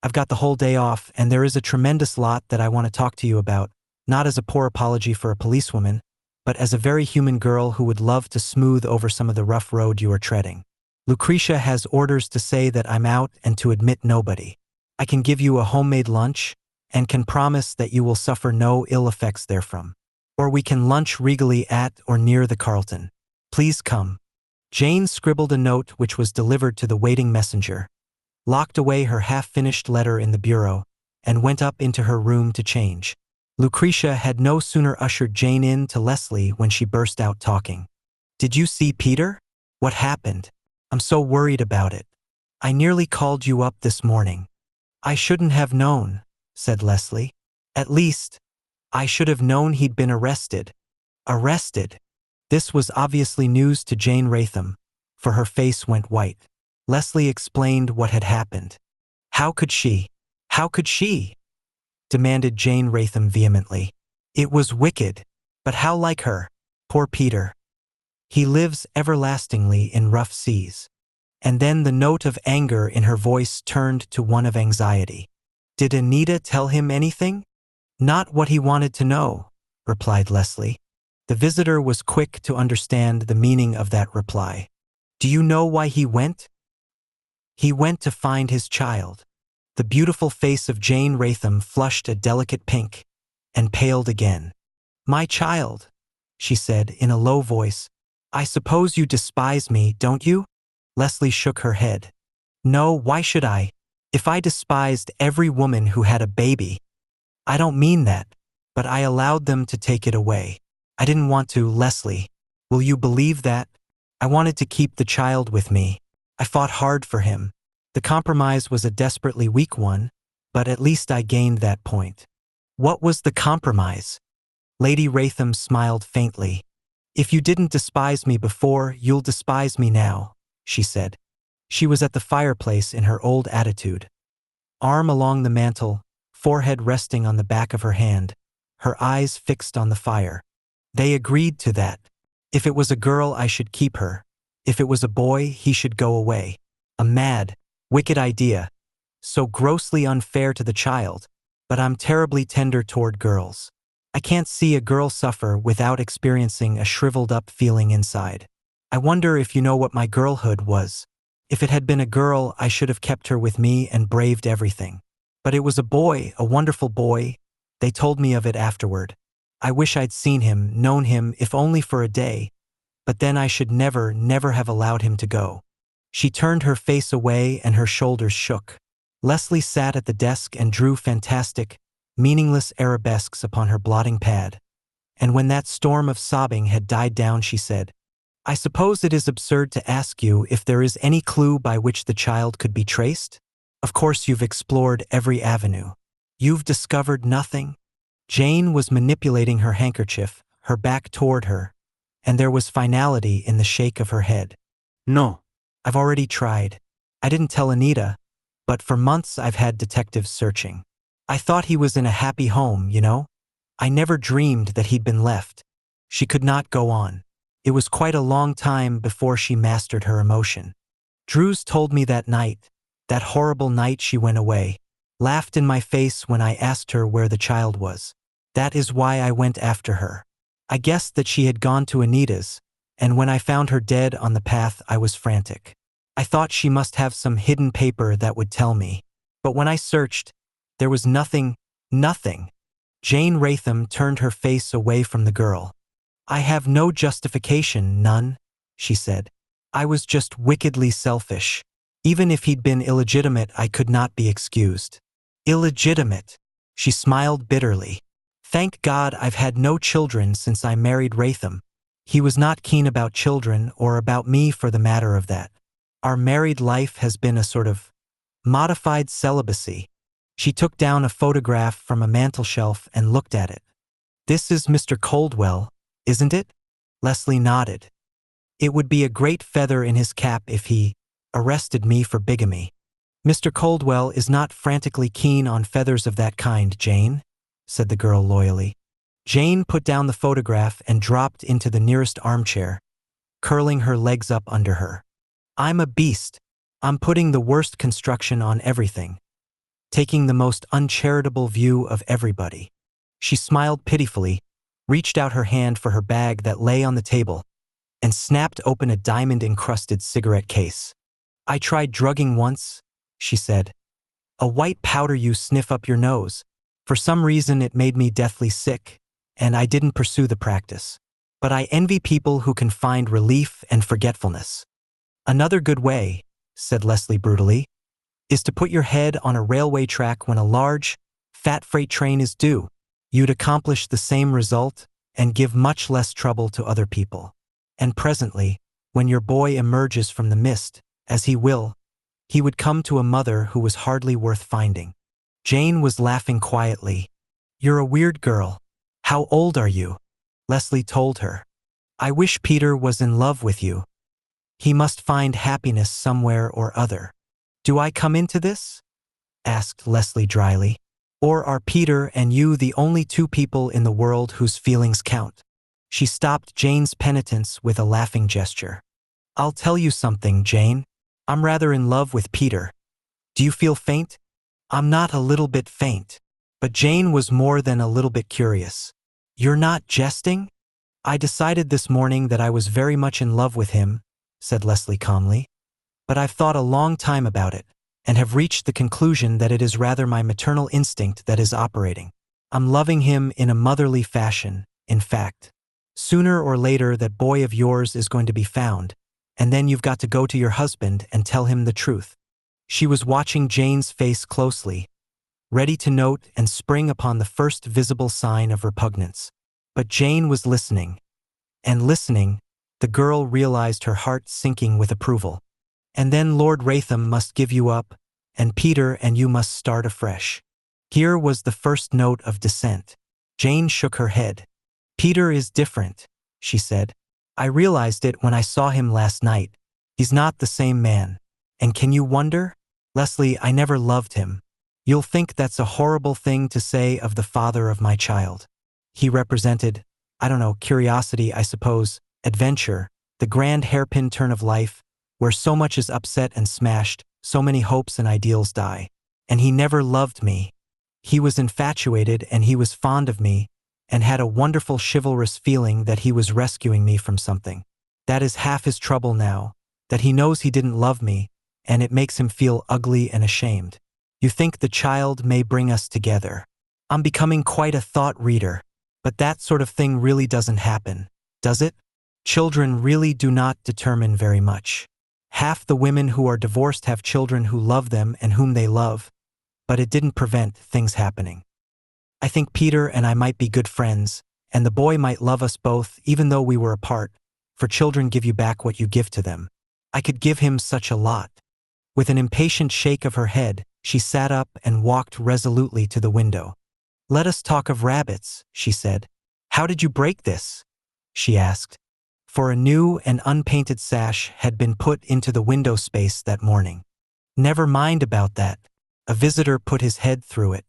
I've got the whole day off, and there is a tremendous lot that I want to talk to you about, not as a poor apology for a policewoman, but as a very human girl who would love to smooth over some of the rough road you are treading. Lucretia has orders to say that I'm out and to admit nobody. I can give you a homemade lunch, and can promise that you will suffer no ill effects therefrom. Or we can lunch regally at or near the Carlton. Please come." Jane scribbled a note which was delivered to the waiting messenger, locked away her half-finished letter in the bureau, and went up into her room to change. Lucretia had no sooner ushered Jane in to Leslie when she burst out talking. "Did you see Peter? What happened? I'm so worried about it. I nearly called you up this morning." "I shouldn't have known," said Leslie. "At least, I should have known he'd been arrested." "Arrested?" This was obviously news to Jane Wratham, for her face went white. Leslie explained what had happened. How could she? Demanded Jane Wratham vehemently. "It was wicked, but how like her? Poor Peter. He lives everlastingly in rough seas." And then the note of anger in her voice turned to one of anxiety. "Did Anita tell him anything?" "Not what he wanted to know," replied Leslie. The visitor was quick to understand the meaning of that reply. "Do you know why he went?" "He went to find his child." The beautiful face of Jane Wratham flushed a delicate pink and paled again. "My child," she said in a low voice. "I suppose you despise me, don't you?" Leslie shook her head. "No, why should I? If I despised every woman who had a baby. I don't mean that, but I allowed them to take it away. I didn't want to, Leslie. Will you believe that? I wanted to keep the child with me. I fought hard for him. The compromise was a desperately weak one, but at least I gained that point." "What was the compromise?" Lady Wratham smiled faintly. If you didn't despise me before, you'll despise me now, she said. She was at the fireplace in her old attitude. Arm along the mantel, forehead resting on the back of her hand, her eyes fixed on the fire. They agreed to that. If it was a girl, I should keep her. If it was a boy, he should go away. A mad, wicked idea. So grossly unfair to the child. But I'm terribly tender toward girls. I can't see a girl suffer without experiencing a shriveled-up feeling inside. I wonder if you know what my girlhood was. If it had been a girl, I should have kept her with me and braved everything. But it was a boy, a wonderful boy. They told me of it afterward. I wish I'd seen him, known him, if only for a day. But then I should never, never have allowed him to go. She turned her face away and her shoulders shook. Leslie sat at the desk and drew fantastic, meaningless arabesques upon her blotting pad. And when that storm of sobbing had died down, she said, I suppose it is absurd to ask you if there is any clue by which the child could be traced? Of course you've explored every avenue. You've discovered nothing? Jane was manipulating her handkerchief, her back toward her, and there was finality in the shake of her head. No. I've already tried. I didn't tell Anita, but for months I've had detectives searching. I thought he was in a happy home, you know? I never dreamed that he'd been left. She could not go on. It was quite a long time before she mastered her emotion. Drews told me that night, that horrible night she went away, laughed in my face when I asked her where the child was. That is why I went after her. I guessed that she had gone to Anita's, and when I found her dead on the path, I was frantic. I thought she must have some hidden paper that would tell me. But when I searched, there was nothing, nothing. Jane Ratham turned her face away from the girl. I have no justification, none, she said. I was just wickedly selfish. Even if he'd been illegitimate, I could not be excused. Illegitimate? She smiled bitterly. Thank God I've had no children since I married Ratham. He was not keen about children, or about me for the matter of that. Our married life has been a sort of modified celibacy. She took down a photograph from a mantelshelf and looked at it. This is Mr. Coldwell, isn't it? Leslie nodded. It would be a great feather in his cap if he arrested me for bigamy. Mr. Coldwell is not frantically keen on feathers of that kind, Jane, said the girl loyally. Jane put down the photograph and dropped into the nearest armchair, curling her legs up under her. I'm a beast. I'm putting the worst construction on everything, taking the most uncharitable view of everybody. She smiled pitifully, reached out her hand for her bag that lay on the table, and snapped open a diamond-encrusted cigarette case. I tried drugging once, she said. A white powder you sniff up your nose. For some reason it made me deathly sick, and I didn't pursue the practice. But I envy people who can find relief and forgetfulness. Another good way, said Leslie brutally, is to put your head on a railway track when a large, fat freight train is due. You'd accomplish the same result and give much less trouble to other people. And presently, when your boy emerges from the mist, as he will, he would come to a mother who was hardly worth finding. Jane was laughing quietly. You're a weird girl. How old are you? Leslie told her. I wish Peter was in love with you. He must find happiness somewhere or other. Do I come into this? Asked Leslie dryly. Or are Peter and you the only two people in the world whose feelings count? She stopped Jane's penitence with a laughing gesture. I'll tell you something, Jane. I'm rather in love with Peter. Do you feel faint? I'm not a little bit faint. But Jane was more than a little bit curious. You're not jesting? I decided this morning that I was very much in love with him, said Leslie calmly. But I've thought a long time about it, and have reached the conclusion that it is rather my maternal instinct that is operating. I'm loving him in a motherly fashion, in fact. Sooner or later that boy of yours is going to be found, and then you've got to go to your husband and tell him the truth. She was watching Jane's face closely, ready to note and spring upon the first visible sign of repugnance. But Jane was listening, and listening, the girl realized her heart sinking with approval. And then Lord Ratham must give you up, and Peter and you must start afresh. Here was the first note of dissent. Jane shook her head. Peter is different, she said. I realized it when I saw him last night. He's not the same man. And can you wonder? Leslie, I never loved him. You'll think that's a horrible thing to say of the father of my child. He represented, I don't know, curiosity, I suppose, adventure, the grand hairpin turn of life, where so much is upset and smashed, so many hopes and ideals die. And he never loved me. He was infatuated and he was fond of me, and had a wonderful chivalrous feeling that he was rescuing me from something. That is half his trouble now, that he knows he didn't love me, and it makes him feel ugly and ashamed. You think the child may bring us together. I'm becoming quite a thought reader. But that sort of thing really doesn't happen, does it? Children really do not determine very much. Half the women who are divorced have children who love them and whom they love, but it didn't prevent things happening. I think Peter and I might be good friends, and the boy might love us both even though we were apart, for children give you back what you give to them. I could give him such a lot. With an impatient shake of her head, she sat up and walked resolutely to the window. Let us talk of rabbits, she said. How did you break this? She asked. For a new and unpainted sash had been put into the window space that morning. Never mind about that. A visitor put his head through it.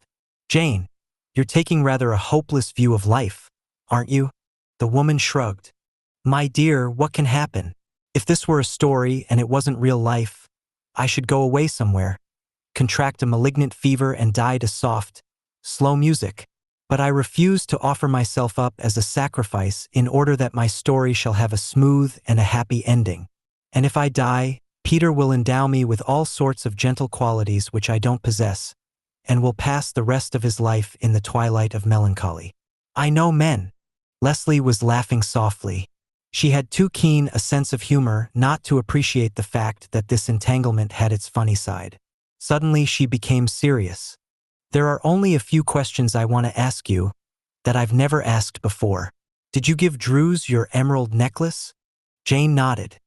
Jane, you're taking rather a hopeless view of life, aren't you? The woman shrugged. My dear, what can happen? If this were a story and it wasn't real life, I should go away somewhere, contract a malignant fever and die to soft, slow music. But I refuse to offer myself up as a sacrifice in order that my story shall have a smooth and a happy ending. And if I die, Peter will endow me with all sorts of gentle qualities which I don't possess, and will pass the rest of his life in the twilight of melancholy. I know men. Leslie was laughing softly. She had too keen a sense of humor not to appreciate the fact that this entanglement had its funny side. Suddenly she became serious. There are only a few questions I want to ask you that I've never asked before. Did you give Drews your emerald necklace? Jane nodded.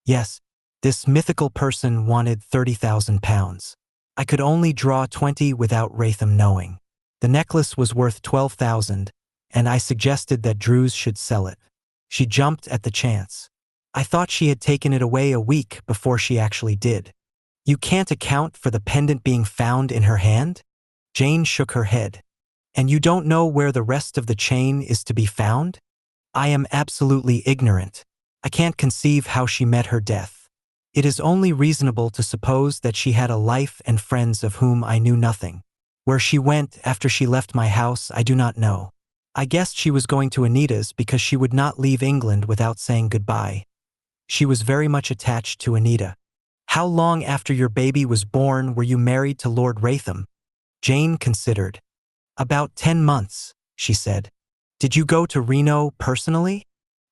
Yes, this mythical person wanted £30,000. I could only draw 20 without Ratham knowing. The necklace was worth 12,000, and I suggested that Drews should sell it. She jumped at the chance. I thought she had taken it away a week before she actually did. You can't account for the pendant being found in her hand? Jane shook her head. And you don't know where the rest of the chain is to be found? I am absolutely ignorant. I can't conceive how she met her death. It is only reasonable to suppose that she had a life and friends of whom I knew nothing. Where she went after she left my house, I do not know. I guessed she was going to Anita's because she would not leave England without saying goodbye. She was very much attached to Anita. How long after your baby was born were you married to Lord Ratham? Jane considered. About 10 months, she said. Did you go to Reno personally?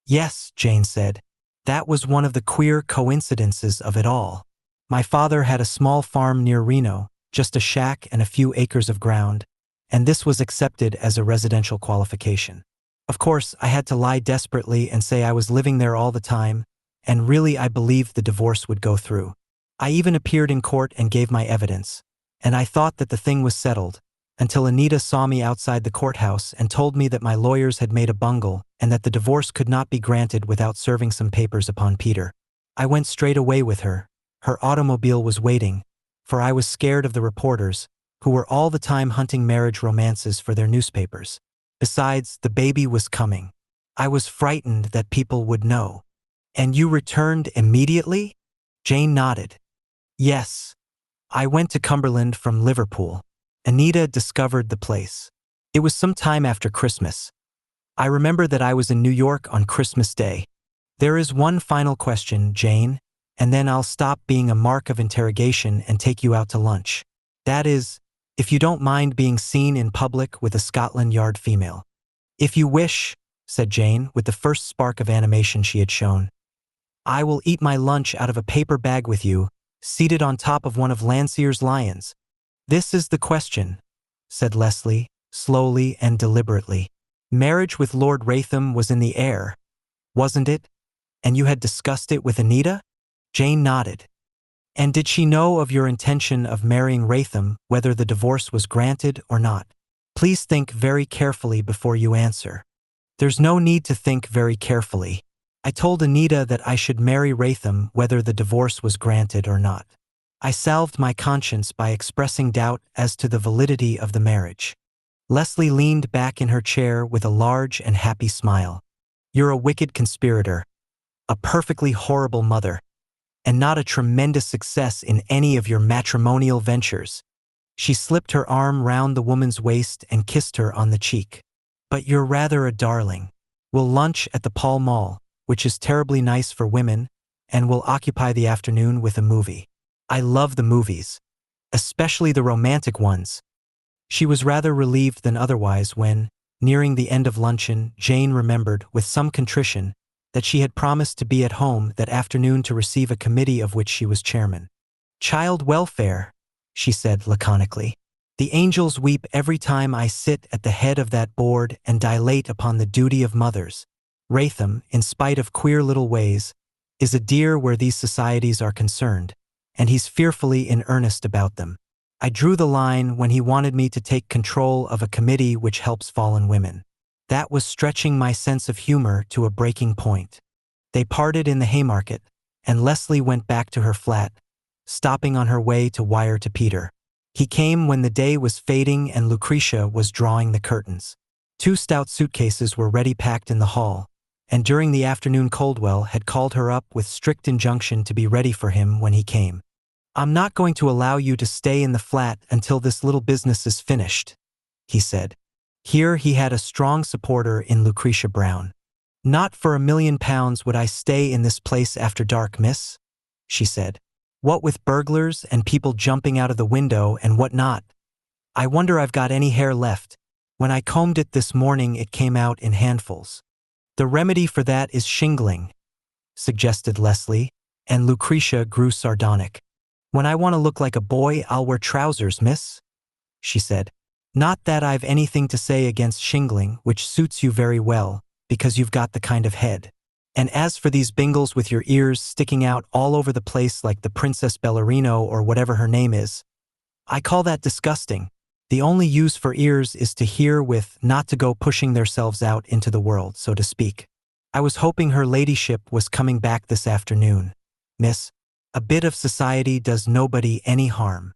Yes, Jane said. That was one of the queer coincidences of it all. My father had a small farm near Reno, just a shack and a few acres of ground, and this was accepted as a residential qualification. Of course, I had to lie desperately and say I was living there all the time, and really I believed the divorce would go through. I even appeared in court and gave my evidence, and I thought that the thing was settled, until Anita saw me outside the courthouse and told me that my lawyers had made a bungle and that the divorce could not be granted without serving some papers upon Peter. I went straight away with her. Her automobile was waiting, for I was scared of the reporters, who were all the time hunting marriage romances for their newspapers. Besides, the baby was coming. I was frightened that people would know. And you returned immediately? Jane nodded. Yes. I went to Cumberland from Liverpool. Anita discovered the place. It was some time after Christmas. I remember that I was in New York on Christmas Day. There is one final question, Jane, and then I'll stop being a mark of interrogation and take you out to lunch. That is, if you don't mind being seen in public with a Scotland Yard female. If you wish, said Jane, with the first spark of animation she had shown. I will eat my lunch out of a paper bag with you, seated on top of one of Landseer's lions. This is the question, said Leslie, slowly and deliberately. Marriage with Lord Ratham was in the air, wasn't it? And you had discussed it with Anita? Jane nodded. And did she know of your intention of marrying Ratham, whether the divorce was granted or not? Please think very carefully before you answer. There's no need to think very carefully. I told Anita that I should marry Ratham whether the divorce was granted or not. I salved my conscience by expressing doubt as to the validity of the marriage. Leslie leaned back in her chair with a large and happy smile. You're a wicked conspirator, a perfectly horrible mother, and not a tremendous success in any of your matrimonial ventures. She slipped her arm round the woman's waist and kissed her on the cheek. But you're rather a darling. We'll lunch at the Pall Mall, which is terribly nice for women, and we'll occupy the afternoon with a movie. I love the movies, especially the romantic ones. She was rather relieved than otherwise when, nearing the end of luncheon, Jane remembered, with some contrition, that she had promised to be at home that afternoon to receive a committee of which she was chairman. Child welfare, she said laconically. The angels weep every time I sit at the head of that board and dilate upon the duty of mothers. Ratham, in spite of queer little ways, is a dear where these societies are concerned, and he's fearfully in earnest about them. I drew the line when he wanted me to take control of a committee which helps fallen women. That was stretching my sense of humor to a breaking point. They parted in the Haymarket, and Leslie went back to her flat, stopping on her way to wire to Peter. He came when the day was fading and Lucretia was drawing the curtains. 2 stout suitcases were ready packed in the hall, and during the afternoon Coldwell had called her up with strict injunction to be ready for him when he came. I'm not going to allow you to stay in the flat until this little business is finished, he said. Here he had a strong supporter in Lucretia Brown. Not for £1,000,000 would I stay in this place after dark, miss, she said. What with burglars and people jumping out of the window and what not. I wonder I've got any hair left. When I combed it this morning it came out in handfuls. The remedy for that is shingling, suggested Leslie, and Lucretia grew sardonic. When I want to look like a boy, I'll wear trousers, miss, she said. Not that I've anything to say against shingling, which suits you very well, because you've got the kind of head. And as for these bingles with your ears sticking out all over the place like the Princess Bellarino or whatever her name is, I call that disgusting. The only use for ears is to hear with, not to go pushing themselves out into the world, so to speak. I was hoping her ladyship was coming back this afternoon, miss. A bit of society does nobody any harm.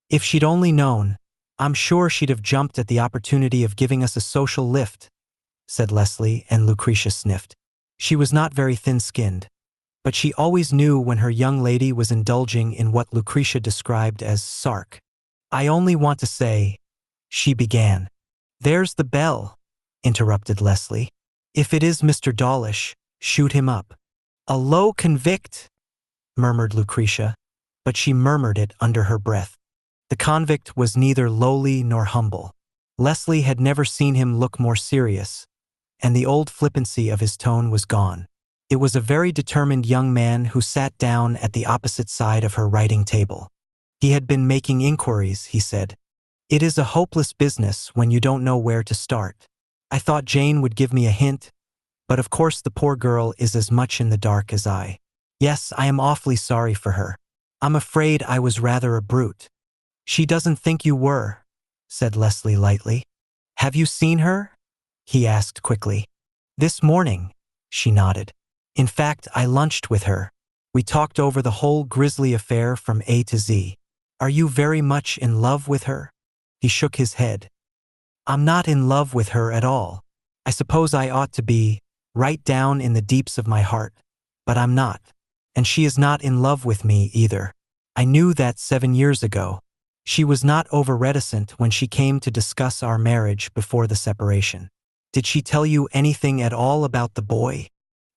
If she'd only known, I'm sure she'd have jumped at the opportunity of giving us a social lift, said Leslie, and Lucretia sniffed. She was not very thin-skinned, but she always knew when her young lady was indulging in what Lucretia described as sark. I only want to say, she began. There's the bell, interrupted Leslie. If it is Mr. Dawlish, shoot him up. A low convict, murmured Lucretia, but she murmured it under her breath. The convict was neither lowly nor humble. Leslie had never seen him look more serious, and the old flippancy of his tone was gone. It was a very determined young man who sat down at the opposite side of her writing table. He had been making inquiries, he said. It is a hopeless business when you don't know where to start. I thought Jane would give me a hint, but of course the poor girl is as much in the dark as I. Yes, I am awfully sorry for her. I'm afraid I was rather a brute. She doesn't think you were, said Leslie lightly. Have you seen her? He asked quickly. This morning, she nodded. In fact, I lunched with her. We talked over the whole grisly affair from A to Z. Are you very much in love with her? He shook his head. I'm not in love with her at all. I suppose I ought to be, right down in the deeps of my heart, but I'm not. And she is not in love with me either. I knew that 7 years ago. She was not over-reticent when she came to discuss our marriage before the separation. Did she tell you anything at all about the boy?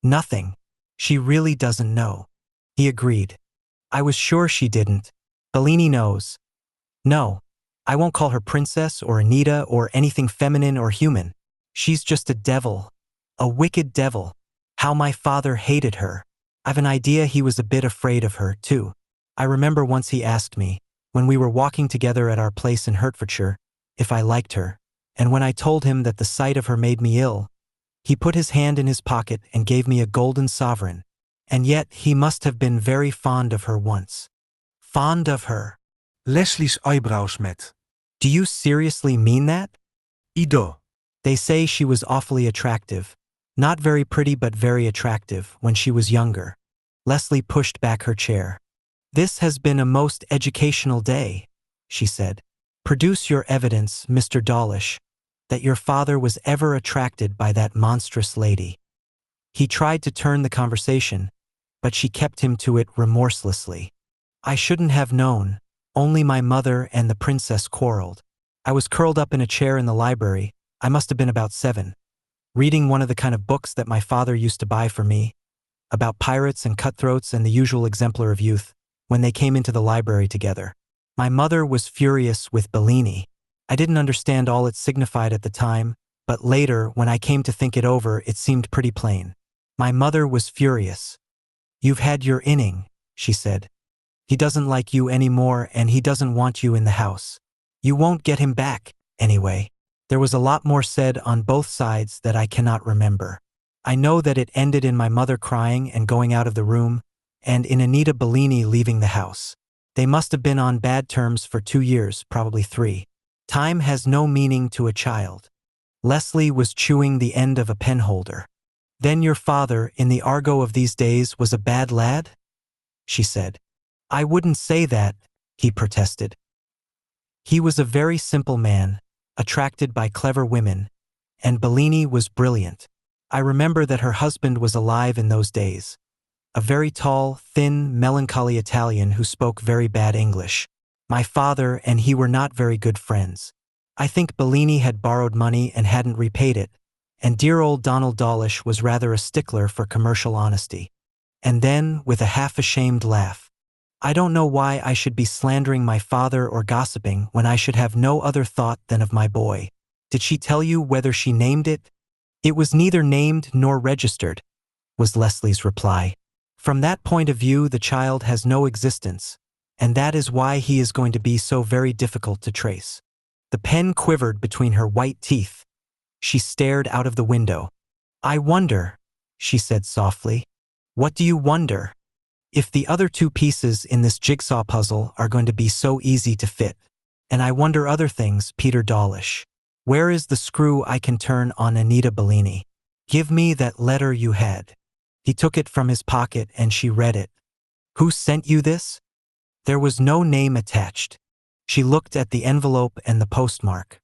Nothing. She really doesn't know. He agreed. I was sure she didn't. Bellini knows. No, I won't call her princess or Anita or anything feminine or human. She's just a devil. A wicked devil. How my father hated her. I've an idea he was a bit afraid of her, too. I remember once he asked me, when we were walking together at our place in Hertfordshire, if I liked her, and when I told him that the sight of her made me ill, he put his hand in his pocket and gave me a golden sovereign, and yet he must have been very fond of her once. Fond of her. Leslie's eyebrows met. Do you seriously mean that? Ido. They say she was awfully attractive. Not very pretty but very attractive when she was younger. Leslie pushed back her chair. This has been a most educational day, she said. Produce your evidence, Mr. Dawlish, that your father was ever attracted by that monstrous lady. He tried to turn the conversation, but she kept him to it remorselessly. I shouldn't have known. Only my mother and the princess quarreled. I was curled up in a chair in the library. I must have been about 7, reading one of the kind of books that my father used to buy for me, about pirates and cutthroats and the usual exemplar of youth, when they came into the library together. My mother was furious with Bellini. I didn't understand all it signified at the time, but later, when I came to think it over, it seemed pretty plain. My mother was furious. You've had your inning, she said. He doesn't like you anymore and he doesn't want you in the house. You won't get him back, anyway. There was a lot more said on both sides that I cannot remember. I know that it ended in my mother crying and going out of the room, and in Anita Bellini leaving the house. They must have been on bad terms for 2 years, probably 3. Time has no meaning to a child. Leslie was chewing the end of a penholder. Then your father, in the argot of these days, was a bad lad? She said. I wouldn't say that, he protested. He was a very simple man, attracted by clever women, and Bellini was brilliant. I remember that her husband was alive in those days. A very tall, thin, melancholy Italian who spoke very bad English. My father and he were not very good friends. I think Bellini had borrowed money and hadn't repaid it, and dear old Donald Dawlish was rather a stickler for commercial honesty. And then, with a half-ashamed laugh, I don't know why I should be slandering my father or gossiping when I should have no other thought than of my boy. Did she tell you whether she named it? It was neither named nor registered, was Leslie's reply. From that point of view, the child has no existence, and that is why he is going to be so very difficult to trace. The pen quivered between her white teeth. She stared out of the window. I wonder, she said softly. What do you wonder? If the other 2 pieces in this jigsaw puzzle are going to be so easy to fit. And I wonder other things, Peter Dawlish. Where is the screw I can turn on Anita Bellini? Give me that letter you had. He took it from his pocket and she read it. Who sent you this? There was no name attached. She looked at the envelope and the postmark.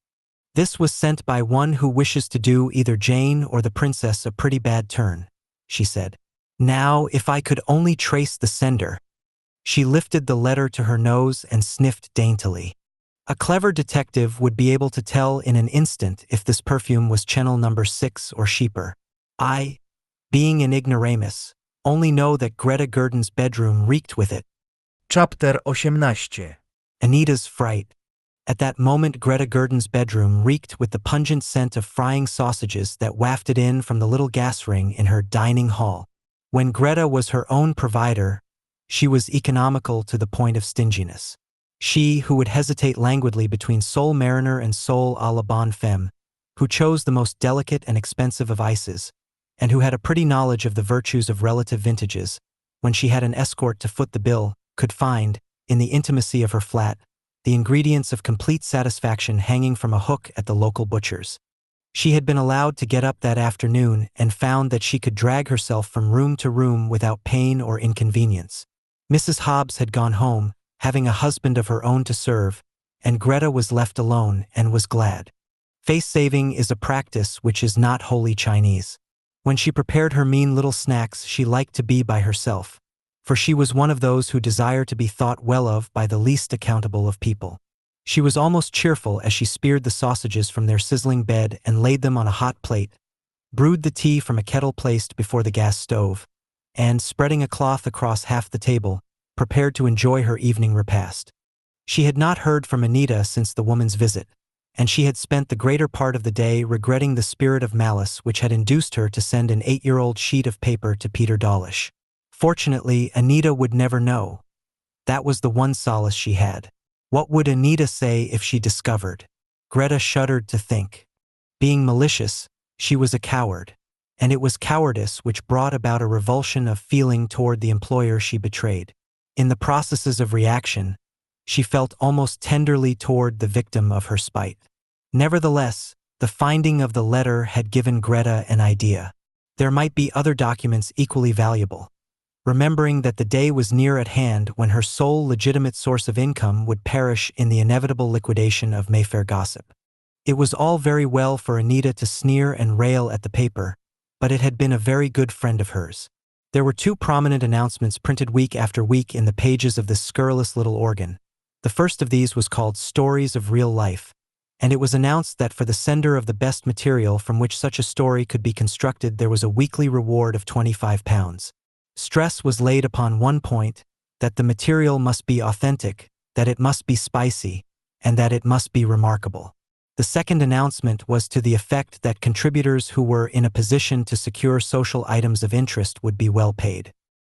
This was sent by one who wishes to do either Jane or the princess a pretty bad turn, she said. Now, if I could only trace the sender. She lifted the letter to her nose and sniffed daintily. A clever detective would be able to tell in an instant if this perfume was Channel number 6 or cheaper. I, being an ignoramus, only know that Greta Gurdon's bedroom reeked with it. Chapter 18. Anita's fright. At that moment, Greta Gurdon's bedroom reeked with the pungent scent of frying sausages that wafted in from the little gas ring in her dining hall. When Greta was her own provider, she was economical to the point of stinginess. She, who would hesitate languidly between sole mariner and sole à la bonne femme, who chose the most delicate and expensive of ices, and who had a pretty knowledge of the virtues of relative vintages, when she had an escort to foot the bill, could find, in the intimacy of her flat, the ingredients of complete satisfaction hanging from a hook at the local butcher's. She had been allowed to get up that afternoon and found that she could drag herself from room to room without pain or inconvenience. Mrs. Hobbs had gone home, having a husband of her own to serve, and Greta was left alone and was glad. Face-saving is a practice which is not wholly Chinese. When she prepared her mean little snacks, she liked to be by herself, for she was one of those who desire to be thought well of by the least accountable of people. She was almost cheerful as she speared the sausages from their sizzling bed and laid them on a hot plate, brewed the tea from a kettle placed before the gas stove, and, spreading a cloth across half the table, prepared to enjoy her evening repast. She had not heard from Anita since the woman's visit, and she had spent the greater part of the day regretting the spirit of malice which had induced her to send an 8-year-old sheet of paper to Peter Dawlish. Fortunately, Anita would never know. That was the one solace she had. What would Anita say if she discovered? Greta shuddered to think. Being malicious, she was a coward, and it was cowardice which brought about a revulsion of feeling toward the employer she betrayed. In the processes of reaction, she felt almost tenderly toward the victim of her spite. Nevertheless, the finding of the letter had given Greta an idea. There might be other documents equally valuable. Remembering that the day was near at hand when her sole legitimate source of income would perish in the inevitable liquidation of Mayfair gossip. It was all very well for Anita to sneer and rail at the paper, but it had been a very good friend of hers. There were two prominent announcements printed week after week in the pages of this scurrilous little organ. The first of these was called Stories of Real Life, and it was announced that for the sender of the best material from which such a story could be constructed there was a weekly reward of £25. Stress was laid upon one point, that the material must be authentic, that it must be spicy, and that it must be remarkable. The second announcement was to the effect that contributors who were in a position to secure social items of interest would be well paid.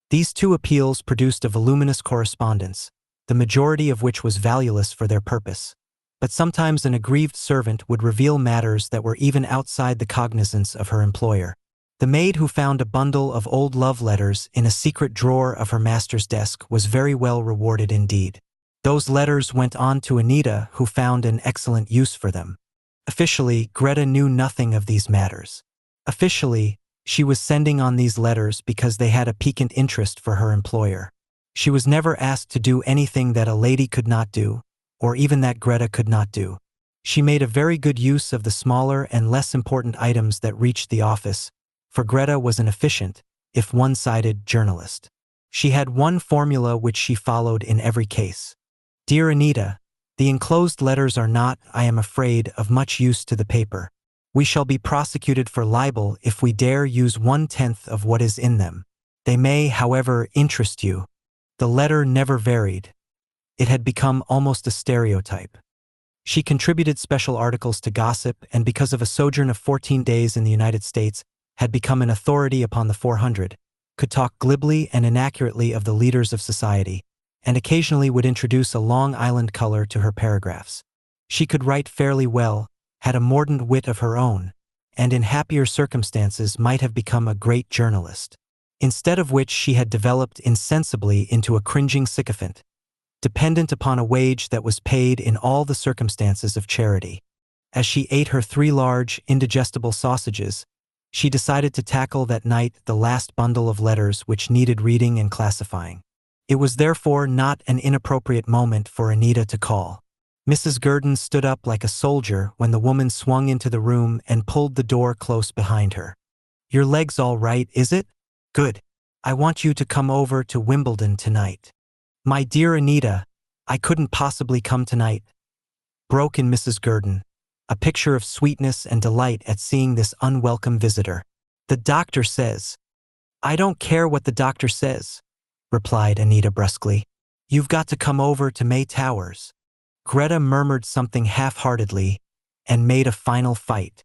These two appeals produced a voluminous correspondence, the majority of which was valueless for their purpose. But sometimes an aggrieved servant would reveal matters that were even outside the cognizance of her employer. The maid who found a bundle of old love letters in a secret drawer of her master's desk was very well rewarded indeed. Those letters went on to Anita, who found an excellent use for them. Officially, Greta knew nothing of these matters. Officially, she was sending on these letters because they had a piquant interest for her employer. She was never asked to do anything that a lady could not do, or even that Greta could not do. She made a very good use of the smaller and less important items that reached the office, for Greta was an efficient, if one-sided, journalist. She had one formula which she followed in every case. Dear Anita, the enclosed letters are not, I am afraid, of much use to the paper. We shall be prosecuted for libel if we dare use 1/10 of what is in them. They may, however, interest you. The letter never varied. It had become almost a stereotype. She contributed special articles to gossip and because of a sojourn of 14 days in the United States, had become an authority upon the 400, could talk glibly and inaccurately of the leaders of society, and occasionally would introduce a Long Island color to her paragraphs. She could write fairly well, had a mordant wit of her own, and in happier circumstances might have become a great journalist. Instead of which she had developed insensibly into a cringing sycophant, dependent upon a wage that was paid in all the circumstances of charity. As she ate her 3 large, indigestible sausages, she decided to tackle that night the last bundle of letters which needed reading and classifying. It was therefore not an inappropriate moment for Anita to call. Mrs. Gurdon stood up like a soldier when the woman swung into the room and pulled the door close behind her. Your leg's all right, is it? Good. I want you to come over to Wimbledon tonight. My dear Anita, I couldn't possibly come tonight, broke in Mrs. Gurdon, a picture of sweetness and delight at seeing this unwelcome visitor. The doctor says. I don't care what the doctor says, replied Anita brusquely. You've got to come over to May Towers. Greta murmured something half-heartedly and made a final fight.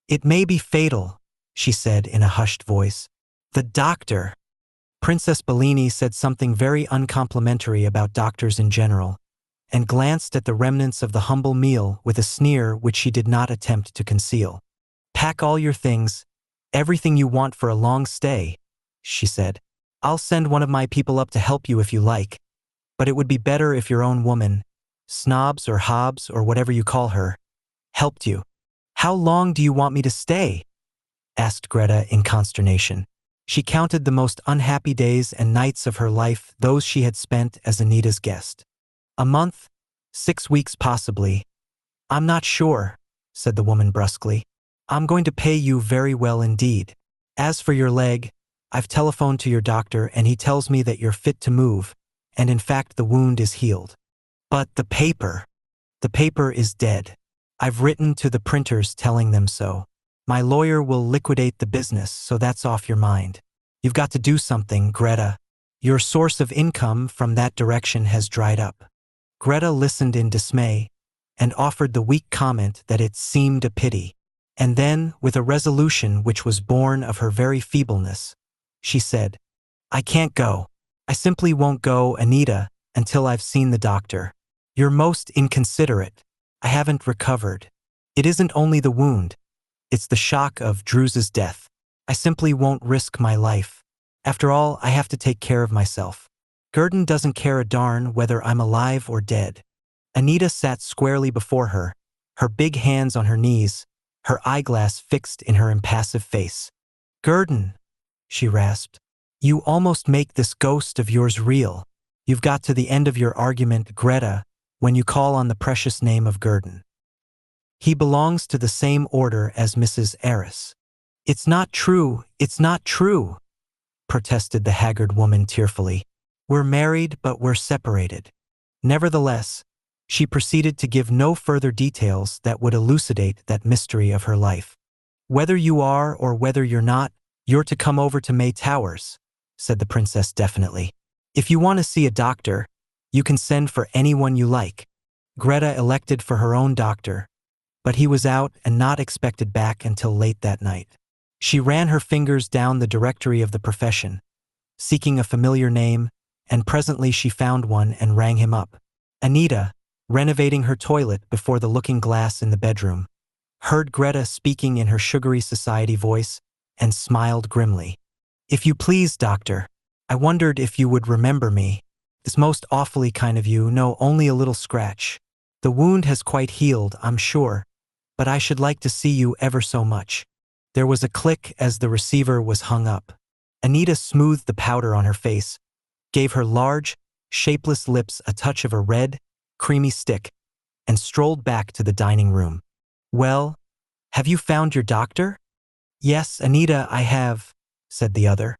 It may be fatal, she said in a hushed voice. The doctor. Princess Bellini said something very uncomplimentary about doctors in general, and glanced at the remnants of the humble meal with a sneer which she did not attempt to conceal. Pack all your things, everything you want for a long stay, she said. I'll send one of my people up to help you if you like, but it would be better if your own woman, Snobs or Hobbs or whatever you call her, helped you. How long do you want me to stay? Asked Greta in consternation. She counted the most unhappy days and nights of her life, those she had spent as Anita's guest. A month? 6 weeks possibly. I'm not sure, said the woman brusquely. I'm going to pay you very well indeed. As for your leg, I've telephoned to your doctor and he tells me that you're fit to move, and in fact the wound is healed. But the paper is dead. I've written to the printers telling them so. My lawyer will liquidate the business, so that's off your mind. You've got to do something, Greta. Your source of income from that direction has dried up. Greta listened in dismay and offered the weak comment that it seemed a pity. And then, with a resolution which was born of her very feebleness, she said, I can't go. I simply won't go, Anita, until I've seen the doctor. You're most inconsiderate. I haven't recovered. It isn't only the wound. It's the shock of Drew's death. I simply won't risk my life. After all, I have to take care of myself. Gurdon doesn't care a darn whether I'm alive or dead. Anita sat squarely before her, her big hands on her knees, her eyeglass fixed in her impassive face. Gurdon, she rasped. You almost make this ghost of yours real. You've got to the end of your argument, Greta, when you call on the precious name of Gurdon. He belongs to the same order as Mrs. Eris. It's not true, it's not true, protested the haggard woman tearfully. We're married, but we're separated. Nevertheless, she proceeded to give no further details that would elucidate that mystery of her life. Whether you are or whether you're not, you're to come over to May Towers, said the princess definitely. If you want to see a doctor, you can send for anyone you like. Greta elected for her own doctor, but he was out and not expected back until late that night. She ran her fingers down the directory of the profession, seeking a familiar name, and presently she found one and rang him up. Anita, renovating her toilet before the looking-glass in the bedroom, heard Greta speaking in her sugary society voice and smiled grimly. If you please, doctor, I wondered if you would remember me. It's most awfully kind of you, no, only a little scratch. The wound has quite healed, I'm sure, but I should like to see you ever so much. There was a click as the receiver was hung up. Anita smoothed the powder on her face, gave her large, shapeless lips a touch of a red, creamy stick, and strolled back to the dining room. Well, have you found your doctor? Yes, Anita, I have, said the other.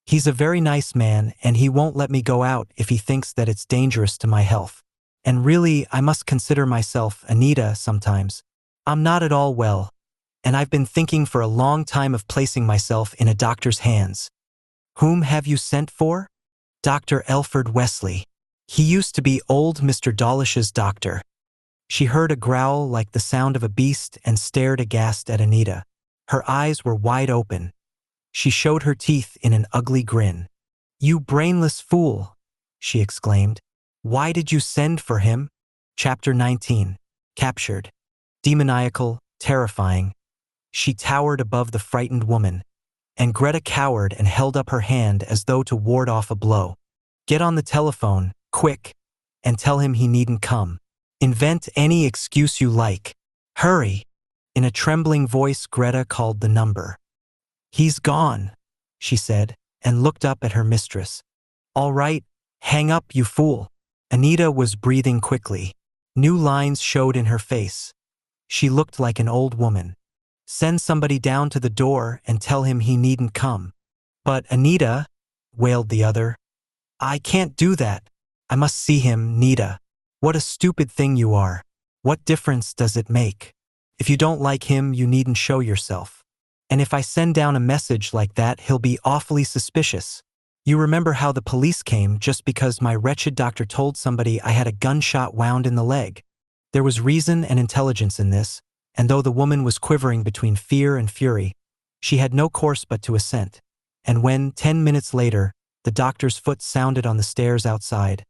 He's a very nice man, and he won't let me go out if he thinks that it's dangerous to my health. And really, I must consider myself Anita sometimes. I'm not at all well, and I've been thinking for a long time of placing myself in a doctor's hands. Whom have you sent for? Dr. Elford Wesley. He used to be old Mr. Dawlish's doctor. She heard a growl like the sound of a beast and stared aghast at Anita. Her eyes were wide open. She showed her teeth in an ugly grin. You brainless fool, she exclaimed. Why did you send for him? Chapter 19. Captured. Demoniacal, terrifying. She towered above the frightened woman, and Greta cowered and held up her hand as though to ward off a blow. Get on the telephone, quick, and tell him he needn't come. Invent any excuse you like. Hurry. In a trembling voice, Greta called the number. He's gone, she said, and looked up at her mistress. All right, hang up, you fool. Anita was breathing quickly. New lines showed in her face. She looked like an old woman. Send somebody down to the door and tell him he needn't come. But Anita, wailed the other, I can't do that. I must see him, Nita. What a stupid thing you are. What difference does it make? If you don't like him, you needn't show yourself. And if I send down a message like that, he'll be awfully suspicious. You remember how the police came just because my wretched doctor told somebody I had a gunshot wound in the leg. There was reason and intelligence in this, and though the woman was quivering between fear and fury, she had no course but to assent. And when, 10 minutes later, the doctor's foot sounded on the stairs outside,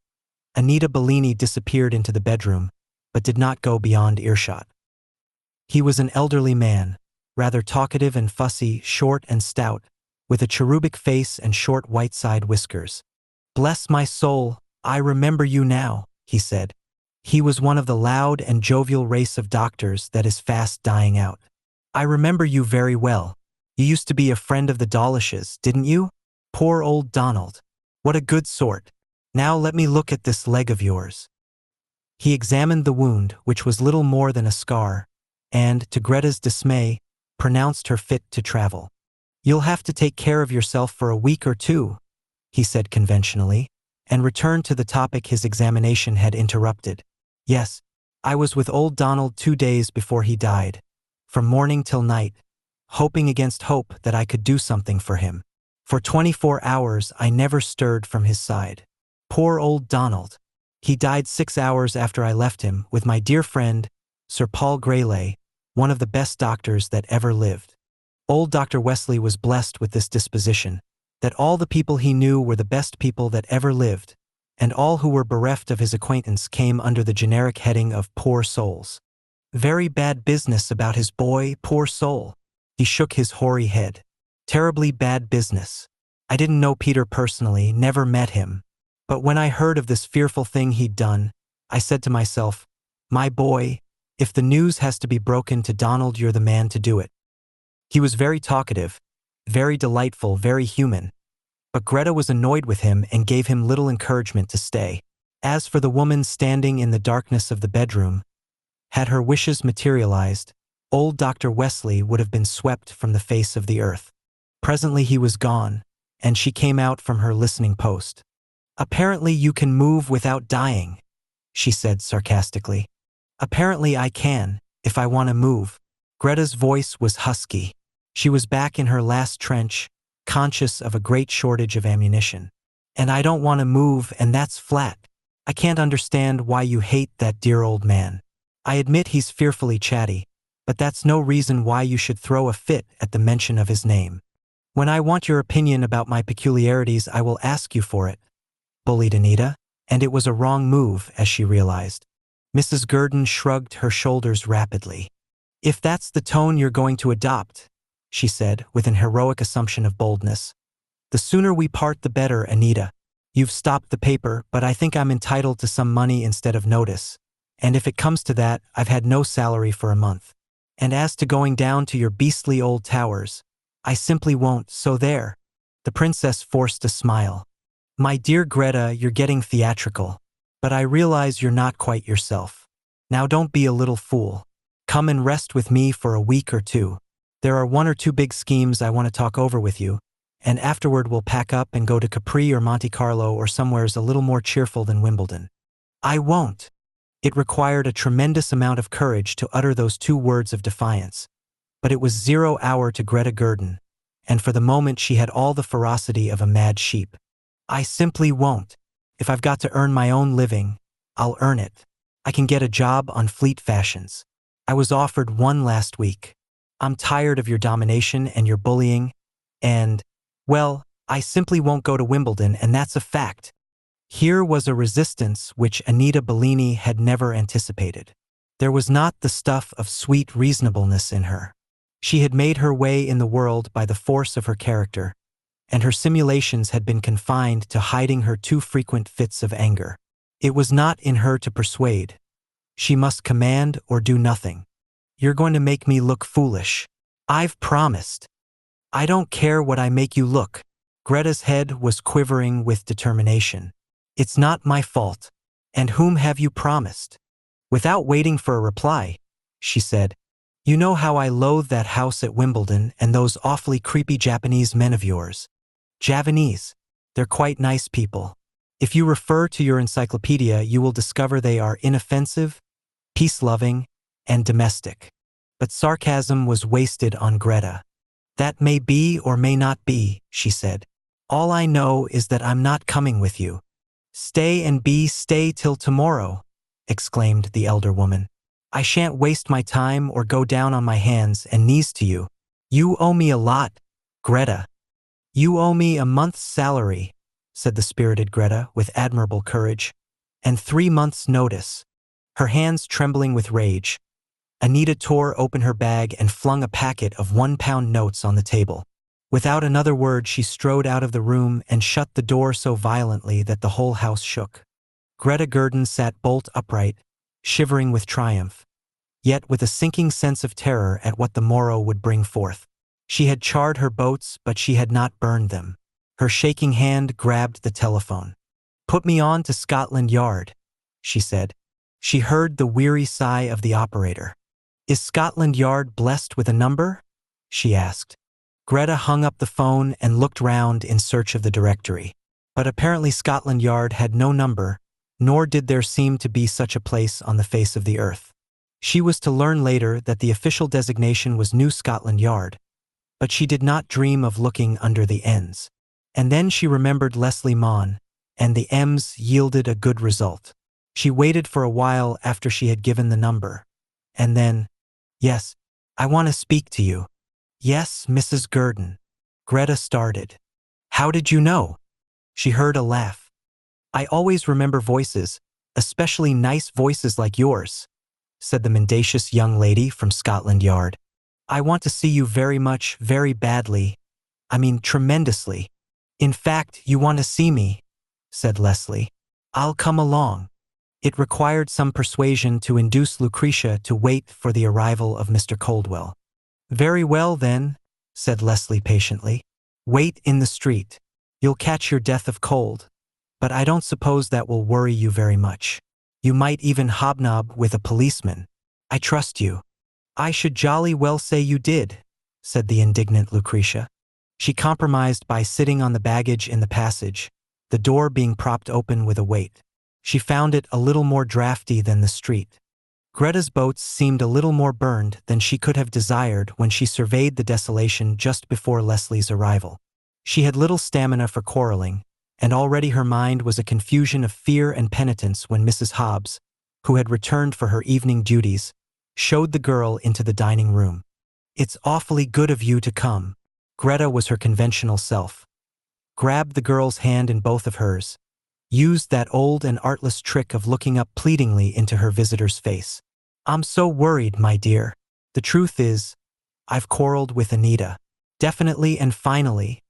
Anita Bellini disappeared into the bedroom, but did not go beyond earshot. He was an elderly man, rather talkative and fussy, short and stout, with a cherubic face and short white side whiskers. Bless my soul, I remember you now, he said. He was one of the loud and jovial race of doctors that is fast dying out. I remember you very well. You used to be a friend of the Dawlishes, didn't you? Poor old Donald. What a good sort. Now let me look at this leg of yours. He examined the wound, which was little more than a scar, and, to Greta's dismay, pronounced her fit to travel. You'll have to take care of yourself for a week or two, he said conventionally, and returned to the topic his examination had interrupted. Yes, I was with old Donald 2 days before he died, from morning till night, hoping against hope that I could do something for him. For 24 hours I never stirred from his side. Poor old Donald. He died 6 hours after I left him with my dear friend, Sir Paul Grayley, one of the best doctors that ever lived. Old Dr. Wesley was blessed with this disposition, that all the people he knew were the best people that ever lived, and all who were bereft of his acquaintance came under the generic heading of poor souls. Very bad business about his boy, poor soul. He shook his hoary head. Terribly bad business. I didn't know Peter personally, never met him. But when I heard of this fearful thing he'd done, I said to myself, my boy, if the news has to be broken to Donald, you're the man to do it. He was very talkative, very delightful, very human. But Greta was annoyed with him and gave him little encouragement to stay. As for the woman standing in the darkness of the bedroom, had her wishes materialized, old Dr. Wesley would have been swept from the face of the earth. Presently he was gone, and she came out from her listening post. "Apparently you can move without dying," she said sarcastically. "Apparently I can, if I want to move." Greta's voice was husky. She was back in her last trench, conscious of a great shortage of ammunition. "And I don't want to move, and that's flat. I can't understand why you hate that dear old man. I admit he's fearfully chatty, but that's no reason why you should throw a fit at the mention of his name. When I want your opinion about my peculiarities, I will ask you for it," bullied Anita, and it was a wrong move, as she realized. Mrs. Gurdon shrugged her shoulders rapidly. "If that's the tone you're going to adopt," she said, with an heroic assumption of boldness, "the sooner we part the better, Anita. You've stopped the paper, but I think I'm entitled to some money instead of notice. And if it comes to that, I've had no salary for a month. And as to going down to your beastly old towers, I simply won't, so there." The princess forced a smile. "My dear Greta, you're getting theatrical. But I realize you're not quite yourself. Now don't be a little fool. Come and rest with me for a week or two. There are 1 or 2 big schemes I want to talk over with you, and afterward we'll pack up and go to Capri or Monte Carlo or somewheres a little more cheerful than Wimbledon." "I won't." It required a tremendous amount of courage to utter those 2 words of defiance. But it was 0 hour to Greta Gurdon, and for the moment she had all the ferocity of a mad sheep. "I simply won't. If I've got to earn my own living, I'll earn it. I can get a job on Fleet Fashions. I was offered one last week. I'm tired of your domination and your bullying, and, well, I simply won't go to Wimbledon, and that's a fact." Here was a resistance which Anita Bellini had never anticipated. There was not the stuff of sweet reasonableness in her. She had made her way in the world by the force of her character, and her simulations had been confined to hiding her too frequent fits of anger. It was not in her to persuade. She must command or do nothing. "You're going to make me look foolish. I've promised." "I don't care what I make you look." Greta's head was quivering with determination. "It's not my fault. And whom have you promised?" Without waiting for a reply, she said, "You know how I loathe that house at Wimbledon and those awfully creepy Japanese men of yours." "Javanese. They're quite nice people. If you refer to your encyclopedia, you will discover they are inoffensive, peace-loving, and domestic." But sarcasm was wasted on Greta. "That may be or may not be," she said. "All I know is that I'm not coming with you." Stay till tomorrow," exclaimed the elder woman. "I shan't waste my time or go down on my hands and knees to you. You owe me a lot, Greta." "You owe me a month's salary," said the spirited Greta with admirable courage, "and 3 months' notice." Her hands trembling with rage, Anita tore open her bag and flung a packet of £1 notes on the table. Without another word, she strode out of the room and shut the door so violently that the whole house shook. Greta Gurdon sat bolt upright, shivering with triumph, yet with a sinking sense of terror at what the morrow would bring forth. She had charred her boats, but she had not burned them. Her shaking hand grabbed the telephone. "Put me on to Scotland Yard," she said. She heard the weary sigh of the operator. "Is Scotland Yard blessed with a number?" she asked. Greta hung up the phone and looked round in search of the directory. But apparently Scotland Yard had no number, nor did there seem to be such a place on the face of the earth. She was to learn later that the official designation was New Scotland Yard, but she did not dream of looking under the N's. And then she remembered Leslie Maughan, and the M's yielded a good result. She waited for a while after she had given the number, and then, "Yes, I want to speak to you." "Yes, Mrs. Gurdon." Greta started. "How did you know?" She heard a laugh. "I always remember voices, especially nice voices like yours," said the mendacious young lady from Scotland Yard. "I want to see you very much, very badly. I mean, tremendously." "In fact, you want to see me," said Leslie. "I'll come along." It required some persuasion to induce Lucretia to wait for the arrival of Mr. Coldwell. "Very well, then," said Leslie patiently. Wait in the street. You'll catch your death of cold. But I don't suppose that will worry you very much. You might even hobnob with a policeman. I trust you. I should jolly well say you did, said the indignant Lucretia. She compromised by sitting on the baggage in the passage, the door being propped open with a weight. She found it a little more drafty than the street. Greta's boats seemed a little more burned than she could have desired when she surveyed the desolation just before Leslie's arrival. She had little stamina for quarreling, and already her mind was a confusion of fear and penitence when Mrs. Hobbs, who had returned for her evening duties, showed the girl into the dining room. It's awfully good of you to come. Greta was her conventional self. Grabbed the girl's hand in both of hers, used that old and artless trick of looking up pleadingly into her visitor's face. I'm so worried, my dear. The truth is, I've quarreled with Anita. Definitely and finally,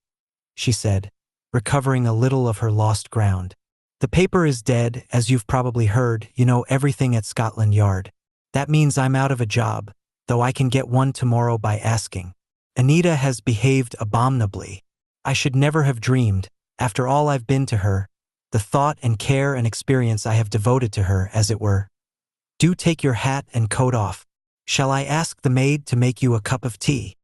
she said, recovering a little of her lost ground. The paper is dead, as you've probably heard, you know everything at Scotland Yard. That means I'm out of a job, though I can get one tomorrow by asking. Anita has behaved abominably. I should never have dreamed, after all I've been to her, the thought and care and experience I have devoted to her, as it were. Do take your hat and coat off. Shall I ask the maid to make you a cup of tea?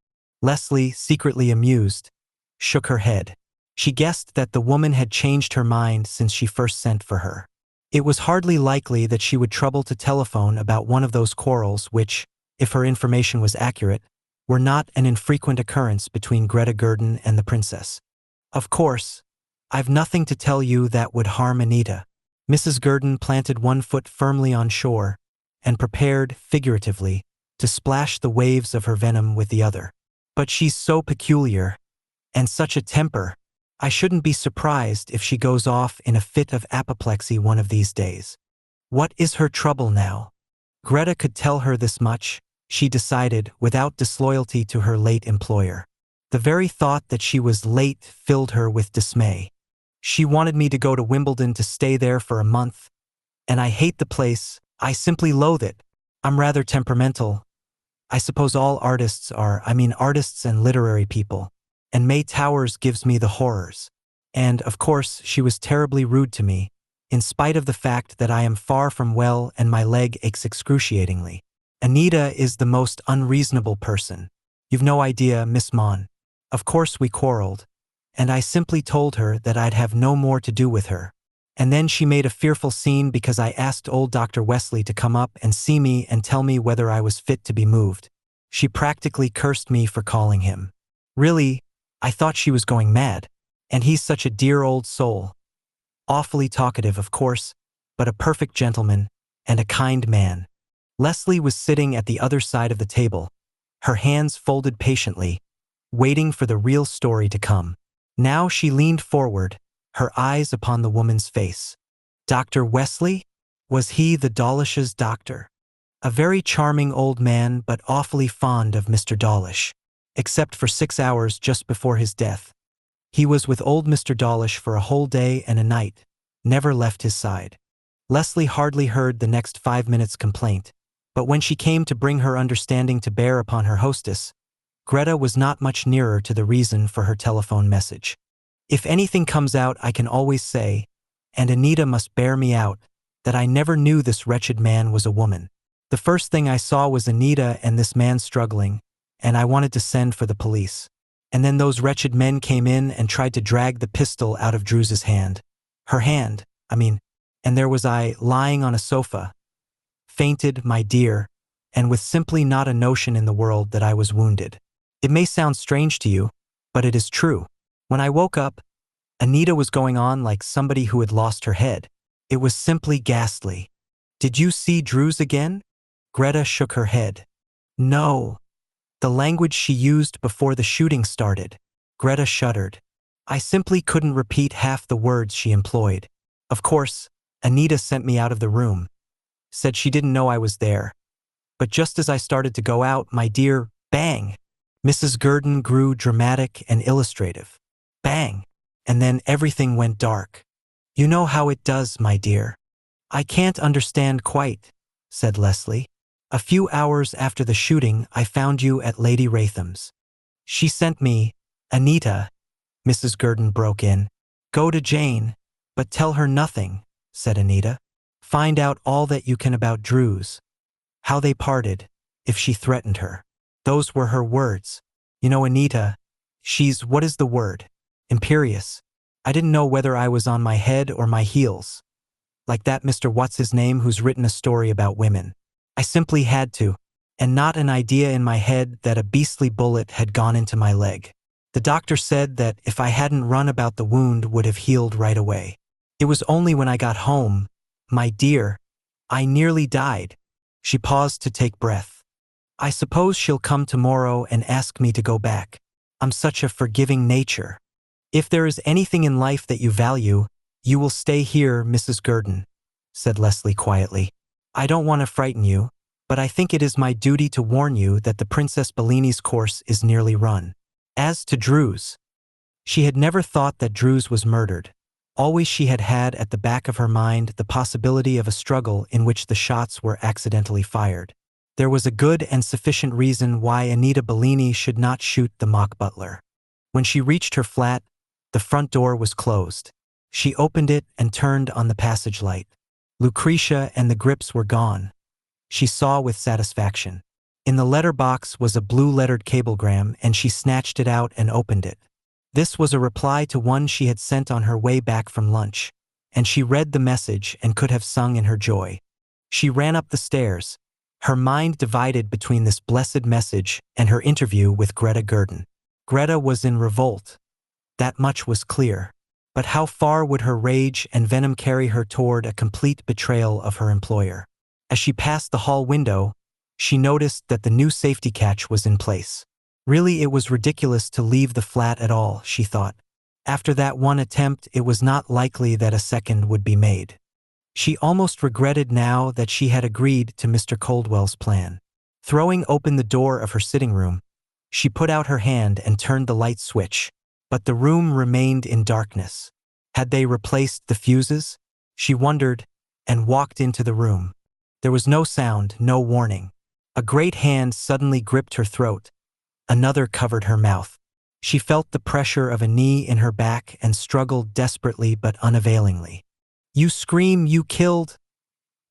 Leslie, secretly amused, shook her head. She guessed that the woman had changed her mind since she first sent for her. It was hardly likely that she would trouble to telephone about one of those quarrels which, if her information was accurate, were not an infrequent occurrence between Greta Gurdon and the princess. Of course, I've nothing to tell you that would harm Anita. Mrs. Gurdon planted one foot firmly on shore and prepared, figuratively, to splash the waves of her venom with the other. But she's so peculiar, and such a temper. I shouldn't be surprised if she goes off in a fit of apoplexy one of these days. What is her trouble now? Greta could tell her this much, she decided, without disloyalty to her late employer. The very thought that she was late filled her with dismay. She wanted me to go to Wimbledon to stay there for a month, and I hate the place. I simply loathe it. I'm rather temperamental. I suppose all artists are, artists and literary people. And May Towers gives me the horrors. And, of course, she was terribly rude to me, in spite of the fact that I am far from well and my leg aches excruciatingly. Anita is the most unreasonable person. You've no idea, Miss Mon. Of course we quarreled, and I simply told her that I'd have no more to do with her. And then she made a fearful scene because I asked old Dr. Wesley to come up and see me and tell me whether I was fit to be moved. She practically cursed me for calling him. Really, I thought she was going mad. And he's such a dear old soul. Awfully talkative, of course, but a perfect gentleman and a kind man. Leslie was sitting at the other side of the table, her hands folded patiently, waiting for the real story to come. Now she leaned forward, her eyes upon the woman's face. Dr. Wesley? Was he the Dawlish's doctor? A very charming old man, but awfully fond of Mr. Dawlish. Except for 6 hours just before his death. He was with old Mr. Dawlish for a whole day and a night, never left his side. Leslie hardly heard the next 5 minutes' complaint, but when she came to bring her understanding to bear upon her hostess, Greta was not much nearer to the reason for her telephone message. If anything comes out, I can always say, and Anita must bear me out, that I never knew this wretched man was a woman. The first thing I saw was Anita and this man struggling, and I wanted to send for the police. And then those wretched men came in and tried to drag the pistol out of Drew's hand. Her hand, and there was I, lying on a sofa. Fainted, my dear, and with simply not a notion in the world that I was wounded. It may sound strange to you, but it is true. When I woke up, Anita was going on like somebody who had lost her head. It was simply ghastly. Did you see Drew's again? Greta shook her head. No. The language she used before the shooting started. Greta shuddered. I simply couldn't repeat half the words she employed. Of course, Anita sent me out of the room. Said she didn't know I was there. But just as I started to go out, my dear, bang! Mrs. Gurdon grew dramatic and illustrative. Bang! And then everything went dark. You know how it does, my dear. I can't understand quite, said Leslie. A few hours after the shooting, I found you at Lady Ratham's. She sent me, Anita, Mrs. Gurdon broke in. Go to Jane, but tell her nothing, said Anita. Find out all that you can about Drews. How they parted, if she threatened her. Those were her words. You know, Anita, she's, what is the word? Imperious. I didn't know whether I was on my head or my heels. Like that Mr. What's-his-name who's written a story about women. I simply had to, and not an idea in my head that a beastly bullet had gone into my leg. The doctor said that if I hadn't run about the wound would have healed right away. It was only when I got home, my dear, I nearly died. She paused to take breath. I suppose she'll come tomorrow and ask me to go back. I'm such a forgiving nature. If there is anything in life that you value, you will stay here, Mrs. Gurdon, said Leslie quietly. I don't want to frighten you, but I think it is my duty to warn you that the Princess Bellini's course is nearly run. As to Drews, she had never thought that Drews was murdered. Always she had had at the back of her mind the possibility of a struggle in which the shots were accidentally fired. There was a good and sufficient reason why Anita Bellini should not shoot the mock butler. When she reached her flat, the front door was closed. She opened it and turned on the passage light. Lucretia and the grips were gone. She saw with satisfaction. In the letter box was a blue-lettered cablegram, and she snatched it out and opened it. This was a reply to one she had sent on her way back from lunch, and she read the message and could have sung in her joy. She ran up the stairs, her mind divided between this blessed message and her interview with Greta Gurdon. Greta was in revolt. That much was clear. But how far would her rage and venom carry her toward a complete betrayal of her employer? As she passed the hall window, she noticed that the new safety catch was in place. Really, it was ridiculous to leave the flat at all, she thought. After that one attempt, it was not likely that a second would be made. She almost regretted now that she had agreed to Mr. Coldwell's plan. Throwing open the door of her sitting room, she put out her hand and turned the light switch, but the room remained in darkness. Had they replaced the fuses? She wondered, and walked into the room. There was no sound, no warning. A great hand suddenly gripped her throat. Another covered her mouth. She felt the pressure of a knee in her back and struggled desperately but unavailingly. "You scream, you killed,"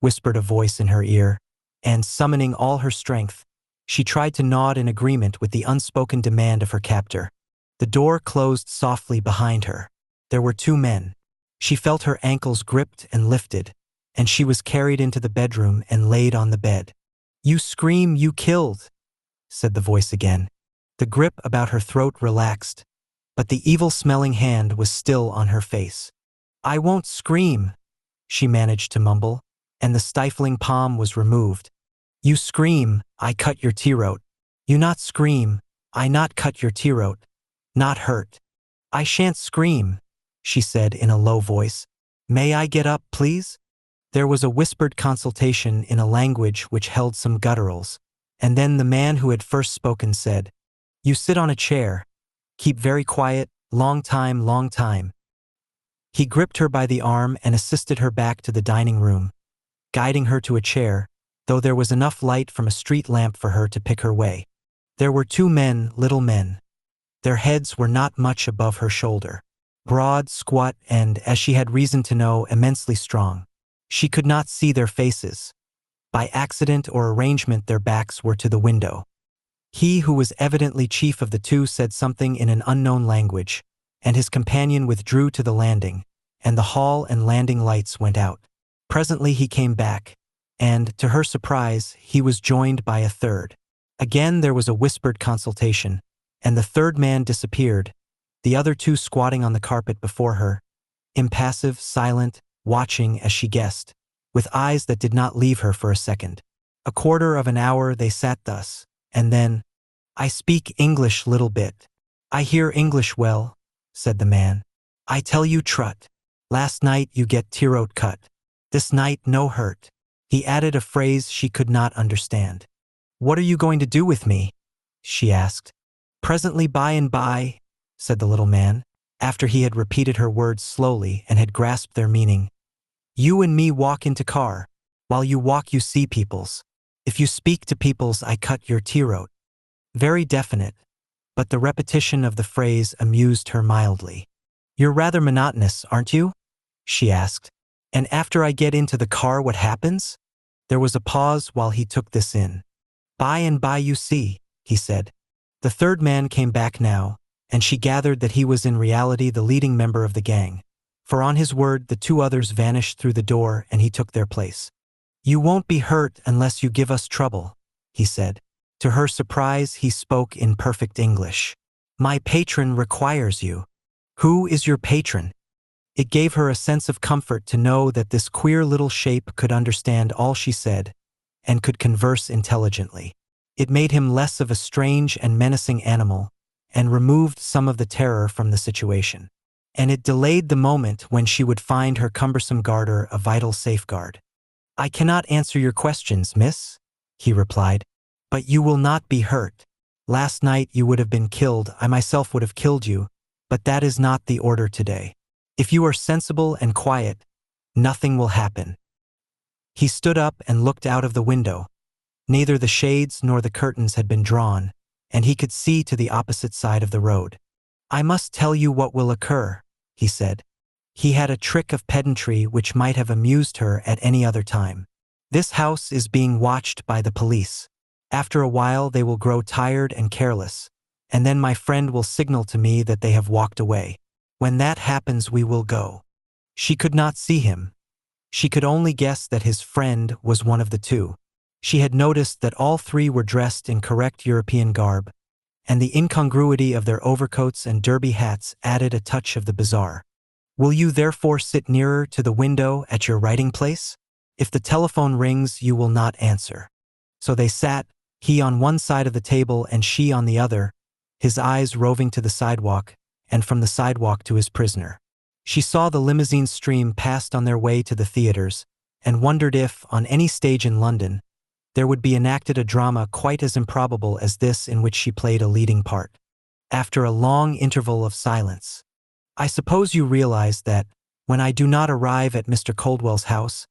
whispered a voice in her ear, and summoning all her strength, she tried to nod in agreement with the unspoken demand of her captor. The door closed softly behind her. There were two men. She felt her ankles gripped and lifted, and she was carried into the bedroom and laid on the bed. "You scream, you killed," said the voice again. The grip about her throat relaxed, but the evil-smelling hand was still on her face. "I won't scream," she managed to mumble, and the stifling palm was removed. "You scream, I cut your throat. You not scream, I not cut your throat. Not hurt." "I shan't scream," she said in a low voice. "May I get up, please?" There was a whispered consultation in a language which held some gutturals, and then the man who had first spoken said, "You sit on a chair. Keep very quiet, long time, long time." He gripped her by the arm and assisted her back to the dining room, guiding her to a chair, though there was enough light from a street lamp for her to pick her way. There were two men, little men. Their heads were not much above her shoulder. Broad, squat, and, as she had reason to know, immensely strong. She could not see their faces. By accident or arrangement, their backs were to the window. He who was evidently chief of the two said something in an unknown language, and his companion withdrew to the landing, and the hall and landing lights went out. Presently he came back, and, to her surprise, he was joined by a third. Again there was a whispered consultation, and the third man disappeared, the other two squatting on the carpet before her, impassive, silent, watching as she guessed, with eyes that did not leave her for a second. A quarter of an hour they sat thus, and then, "I speak English little bit. I hear English well," said the man. "I tell you trut. Last night you get throat cut. This night no hurt." He added a phrase she could not understand. "What are you going to do with me?" she asked. "Presently by and by," said the little man, after he had repeated her words slowly and had grasped their meaning. "You and me walk into car. While you walk you see peoples. If you speak to peoples I cut your throat." Very definite. but the repetition of the phrase amused her mildly. "You're rather monotonous, aren't you?" she asked. "And after I get into the car, what happens?" There was a pause while he took this in. "By and by you see," he said. The third man came back now, and she gathered that he was in reality the leading member of the gang. For on his word the two others vanished through the door and he took their place. "You won't be hurt unless you give us trouble," he said. To her surprise, he spoke in perfect English. "My patron requires you." "Who is your patron?" It gave her a sense of comfort to know that this queer little shape could understand all she said and could converse intelligently. It made him less of a strange and menacing animal and removed some of the terror from the situation. And it delayed the moment when she would find her cumbersome garter a vital safeguard. "I cannot answer your questions, miss," he replied. "But you will not be hurt. Last night you would have been killed, I myself would have killed you, but that is not the order today. If you are sensible and quiet, nothing will happen." He stood up and looked out of the window. Neither the shades nor the curtains had been drawn, and he could see to the opposite side of the road. "I must tell you what will occur," he said. He had a trick of pedantry which might have amused her at any other time. "This house is being watched by the police. After a while they will grow tired and careless, and then my friend will signal to me that they have walked away. When that happens we will go." She could not see him. She could only guess that his friend was one of the two. She had noticed that all three were dressed in correct European garb, and the incongruity of their overcoats and derby hats added a touch of the bizarre. "Will you therefore sit nearer to the window at your writing place? If the telephone rings, you will not answer." So they sat, he on one side of the table and she on the other, his eyes roving to the sidewalk, and from the sidewalk to his prisoner. She saw the limousine stream past on their way to the theaters, and wondered if, on any stage in London, there would be enacted a drama quite as improbable as this in which she played a leading part. After a long interval of silence, "I suppose you realize that, when I do not arrive at Mr. Coldwell's house,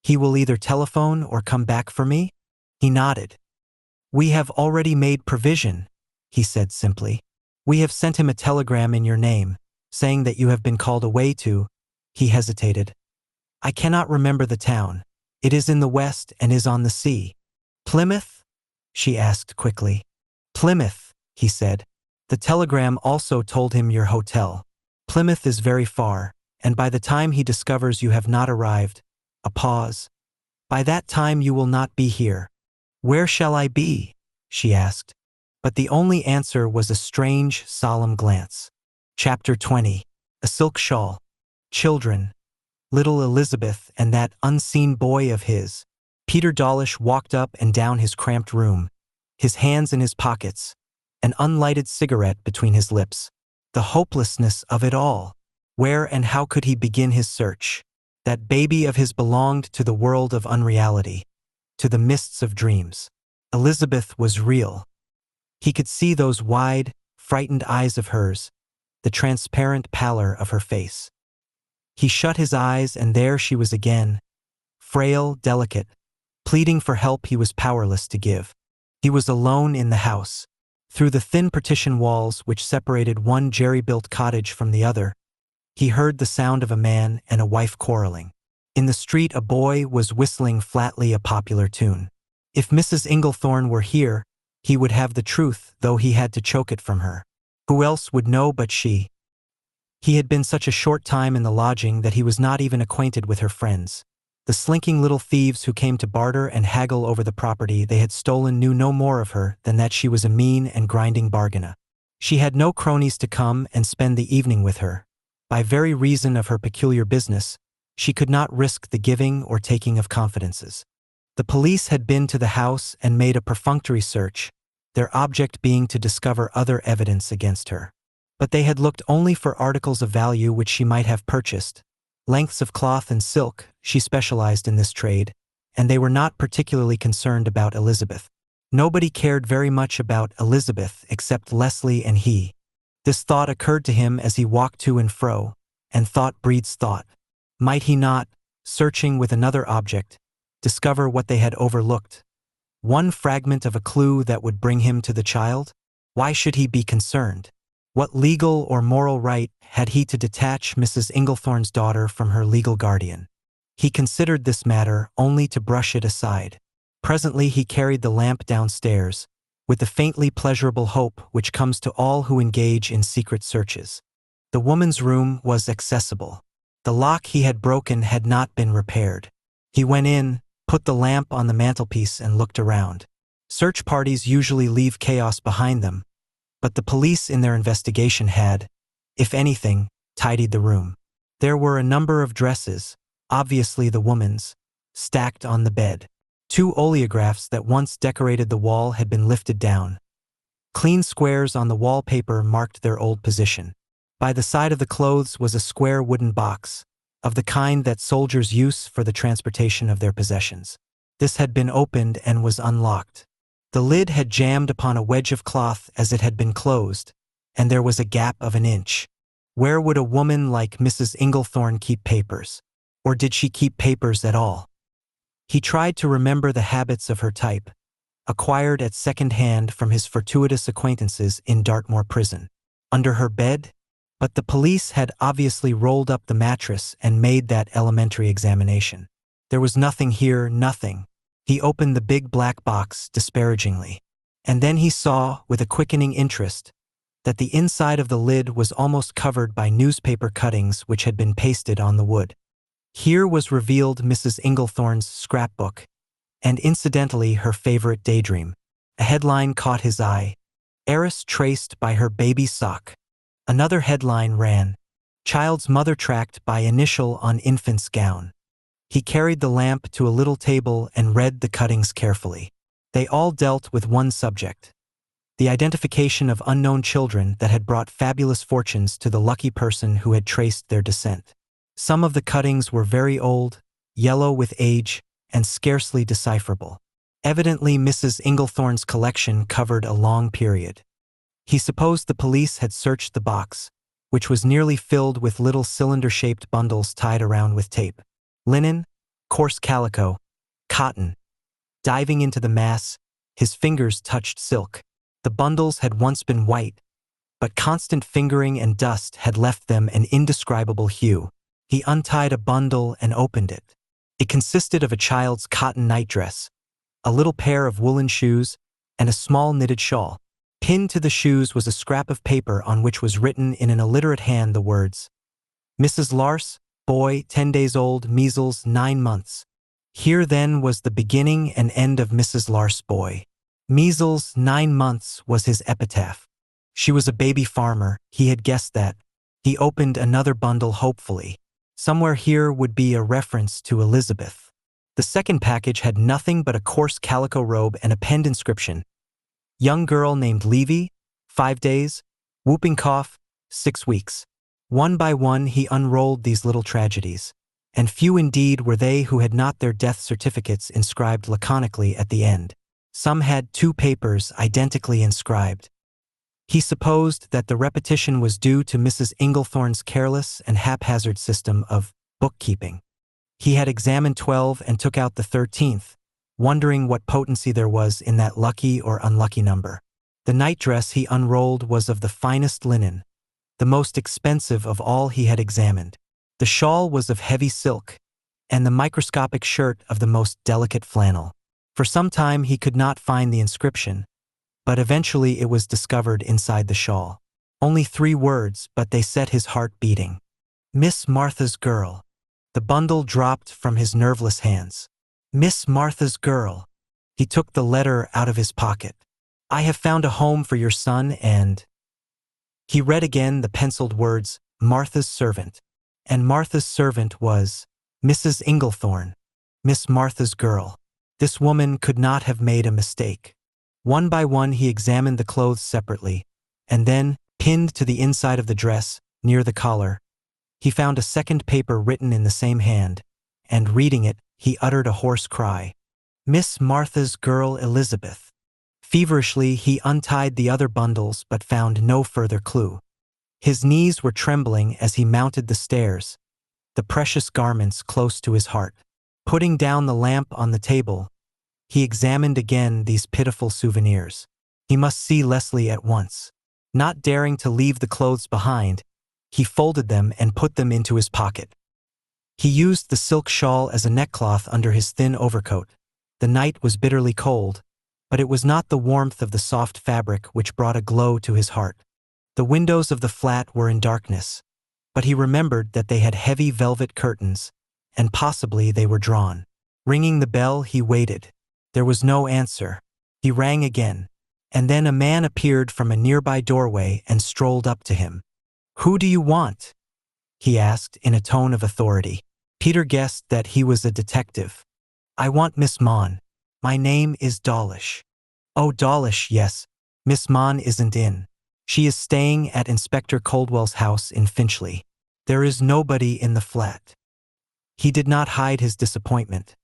he will either telephone or come back for me?" He nodded. "We have already made provision," he said simply. "We have sent him a telegram in your name, saying that you have been called away to—" He hesitated. "I cannot remember the town. It is in the west and is on the sea." "Plymouth?" she asked quickly. "Plymouth," he said. "The telegram also told him your hotel. Plymouth is very far, and by the time he discovers you have not arrived—" A pause. "By that time you will not be here." "Where shall I be?" she asked. But the only answer was a strange, solemn glance. Chapter 20. A silk shawl. Children. Little Elizabeth and that unseen boy of his. Peter Dawlish walked up and down his cramped room, his hands in his pockets, an unlighted cigarette between his lips. The hopelessness of it all. Where and how could he begin his search? That baby of his belonged to the world of unreality, to the mists of dreams. Elizabeth was real. He could see those wide, frightened eyes of hers, the transparent pallor of her face. He shut his eyes and there she was again, frail, delicate, pleading for help he was powerless to give. He was alone in the house. Through the thin partition walls which separated one jerry-built cottage from the other, he heard the sound of a man and a wife quarreling. In the street a boy was whistling flatly a popular tune. If Mrs. Inglethorne were here, he would have the truth, though he had to choke it from her. Who else would know but she? He had been such a short time in the lodging that he was not even acquainted with her friends. The slinking little thieves who came to barter and haggle over the property they had stolen knew no more of her than that she was a mean and grinding bargainer. She had no cronies to come and spend the evening with her. By very reason of her peculiar business, she could not risk the giving or taking of confidences. The police had been to the house and made a perfunctory search, their object being to discover other evidence against her. But they had looked only for articles of value which she might have purchased. Lengths of cloth and silk, she specialized in this trade, and they were not particularly concerned about Elizabeth. Nobody cared very much about Elizabeth except Leslie and he. This thought occurred to him as he walked to and fro, and thought breeds thought. Might he not, searching with another object, discover what they had overlooked? One fragment of a clue that would bring him to the child? Why should he be concerned? What legal or moral right had he to detach Mrs. Inglethorne's daughter from her legal guardian? He considered this matter only to brush it aside. Presently he carried the lamp downstairs, with the faintly pleasurable hope which comes to all who engage in secret searches. The woman's room was accessible. The lock he had broken had not been repaired. He went in, put the lamp on the mantelpiece and looked around. Search parties usually leave chaos behind them, but the police in their investigation had, if anything, tidied the room. There were a number of dresses, obviously the woman's, stacked on the bed. 2 oleographs that once decorated the wall had been lifted down. Clean squares on the wallpaper marked their old position. By the side of the clothes was a square wooden box, of the kind that soldiers use for the transportation of their possessions. This had been opened and was unlocked. The lid had jammed upon a wedge of cloth as it had been closed, and there was a gap of an inch. Where would a woman like Mrs. Inglethorne keep papers? Or did she keep papers at all? He tried to remember the habits of her type, acquired at second hand from his fortuitous acquaintances in Dartmoor prison. Under her bed? But the police had obviously rolled up the mattress and made that elementary examination. There was nothing here, nothing. He opened the big black box disparagingly. And then he saw, with a quickening interest, that the inside of the lid was almost covered by newspaper cuttings which had been pasted on the wood. Here was revealed Mrs. Inglethorne's scrapbook, and incidentally her favorite daydream. A headline caught his eye, "Heiress traced by her baby sock." Another headline ran, "Child's mother tracked by initial on infant's gown." He carried the lamp to a little table and read the cuttings carefully. They all dealt with one subject, the identification of unknown children that had brought fabulous fortunes to the lucky person who had traced their descent. Some of the cuttings were very old, yellow with age, and scarcely decipherable. Evidently Mrs. Inglethorne's collection covered a long period. He supposed the police had searched the box, which was nearly filled with little cylinder-shaped bundles tied around with tape. Linen, coarse calico, cotton. Diving into the mass, his fingers touched silk. The bundles had once been white, but constant fingering and dust had left them an indescribable hue. He untied a bundle and opened it. It consisted of a child's cotton nightdress, a little pair of woolen shoes, and a small knitted shawl. Pinned to the shoes was a scrap of paper on which was written in an illiterate hand the words, "Mrs. Lars, boy, 10 days old, measles, 9 months." Here then was the beginning and end of Mrs. Lars' boy. Measles, 9 months was his epitaph. She was a baby farmer, he had guessed that. He opened another bundle hopefully. Somewhere here would be a reference to Elizabeth. The second package had nothing but a coarse calico robe and a penned inscription. Young girl named Levy, 5 days, whooping cough, 6 weeks. One by one he unrolled these little tragedies, and few indeed were they who had not their death certificates inscribed laconically at the end. Some had 2 papers identically inscribed. He supposed that the repetition was due to Mrs. Inglethorne's careless and haphazard system of bookkeeping. He had examined 12 and took out the 13th, wondering what potency there was in that lucky or unlucky number. The nightdress he unrolled was of the finest linen, the most expensive of all he had examined. The shawl was of heavy silk, and the microscopic shirt of the most delicate flannel. For some time he could not find the inscription, but eventually it was discovered inside the shawl. Only 3 words, but they set his heart beating. "Miss Martha's girl." The bundle dropped from his nerveless hands. "Miss Martha's girl." He took the letter out of his pocket. "I have found a home for your son and—" He read again the penciled words, "Martha's servant." And Martha's servant was Mrs. Inglethorne, Miss Martha's girl. This woman could not have made a mistake. One by one he examined the clothes separately, and then, pinned to the inside of the dress, near the collar, he found a second paper written in the same hand, and reading it, he uttered a hoarse cry. "Miss Martha's girl Elizabeth." Feverishly he untied the other bundles but found no further clue. His knees were trembling as he mounted the stairs, the precious garments close to his heart. Putting down the lamp on the table, he examined again these pitiful souvenirs. He must see Leslie at once. Not daring to leave the clothes behind, he folded them and put them into his pocket. He used the silk shawl as a neckcloth under his thin overcoat. The night was bitterly cold, but it was not the warmth of the soft fabric which brought a glow to his heart. The windows of the flat were in darkness, but he remembered that they had heavy velvet curtains, and possibly they were drawn. Ringing the bell, he waited. There was no answer. He rang again, and then a man appeared from a nearby doorway and strolled up to him. "Who do you want?" he asked in a tone of authority. Peter guessed that he was a detective. "I want Miss Mon. My name is Dawlish." "Oh, Dawlish, yes. Miss Mon isn't in. She is staying at Inspector Coldwell's house in Finchley. There is nobody in the flat." He did not hide his disappointment.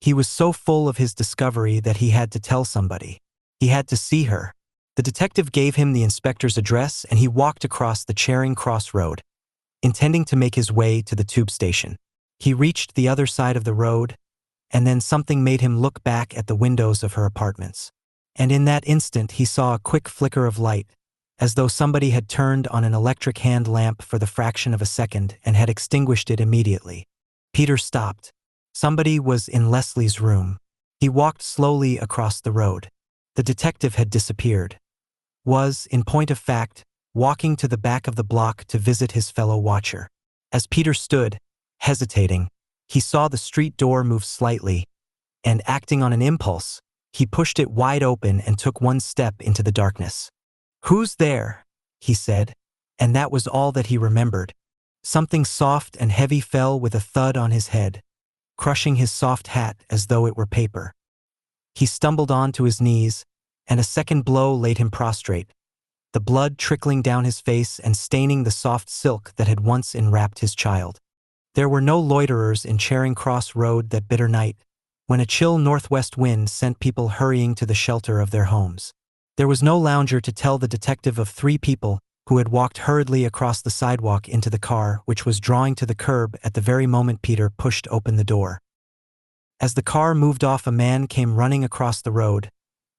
He was so full of his discovery that he had to tell somebody. He had to see her. The detective gave him the inspector's address and he walked across the Charing Cross Road, intending to make his way to the tube station. He reached the other side of the road, and then something made him look back at the windows of her apartments. And in that instant he saw a quick flicker of light, as though somebody had turned on an electric hand lamp for the fraction of a second and had extinguished it immediately. Peter stopped. Somebody was in Leslie's room. He walked slowly across the road. The detective had disappeared. Was, in point of fact, walking to the back of the block to visit his fellow watcher. As Peter stood, hesitating, he saw the street door move slightly, and acting on an impulse, he pushed it wide open and took one step into the darkness. "Who's there?" he said, and that was all that he remembered. Something soft and heavy fell with a thud on his head, crushing his soft hat as though it were paper. He stumbled on to his knees, and a second blow laid him prostrate, the blood trickling down his face and staining the soft silk that had once enwrapped his child. There were no loiterers in Charing Cross Road that bitter night, when a chill northwest wind sent people hurrying to the shelter of their homes. There was no lounger to tell the detective of 3 people who had walked hurriedly across the sidewalk into the car which was drawing to the curb at the very moment Peter pushed open the door. As the car moved off, a man came running across the road,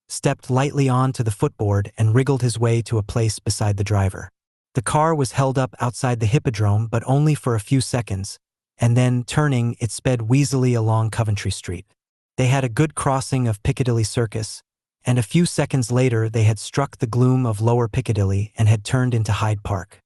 stepped lightly onto the footboard and wriggled his way to a place beside the driver. The car was held up outside the Hippodrome, but only for a few seconds, and then, turning, it sped wheezily along Coventry Street. They had a good crossing of Piccadilly Circus, and a few seconds later they had struck the gloom of Lower Piccadilly and had turned into Hyde Park.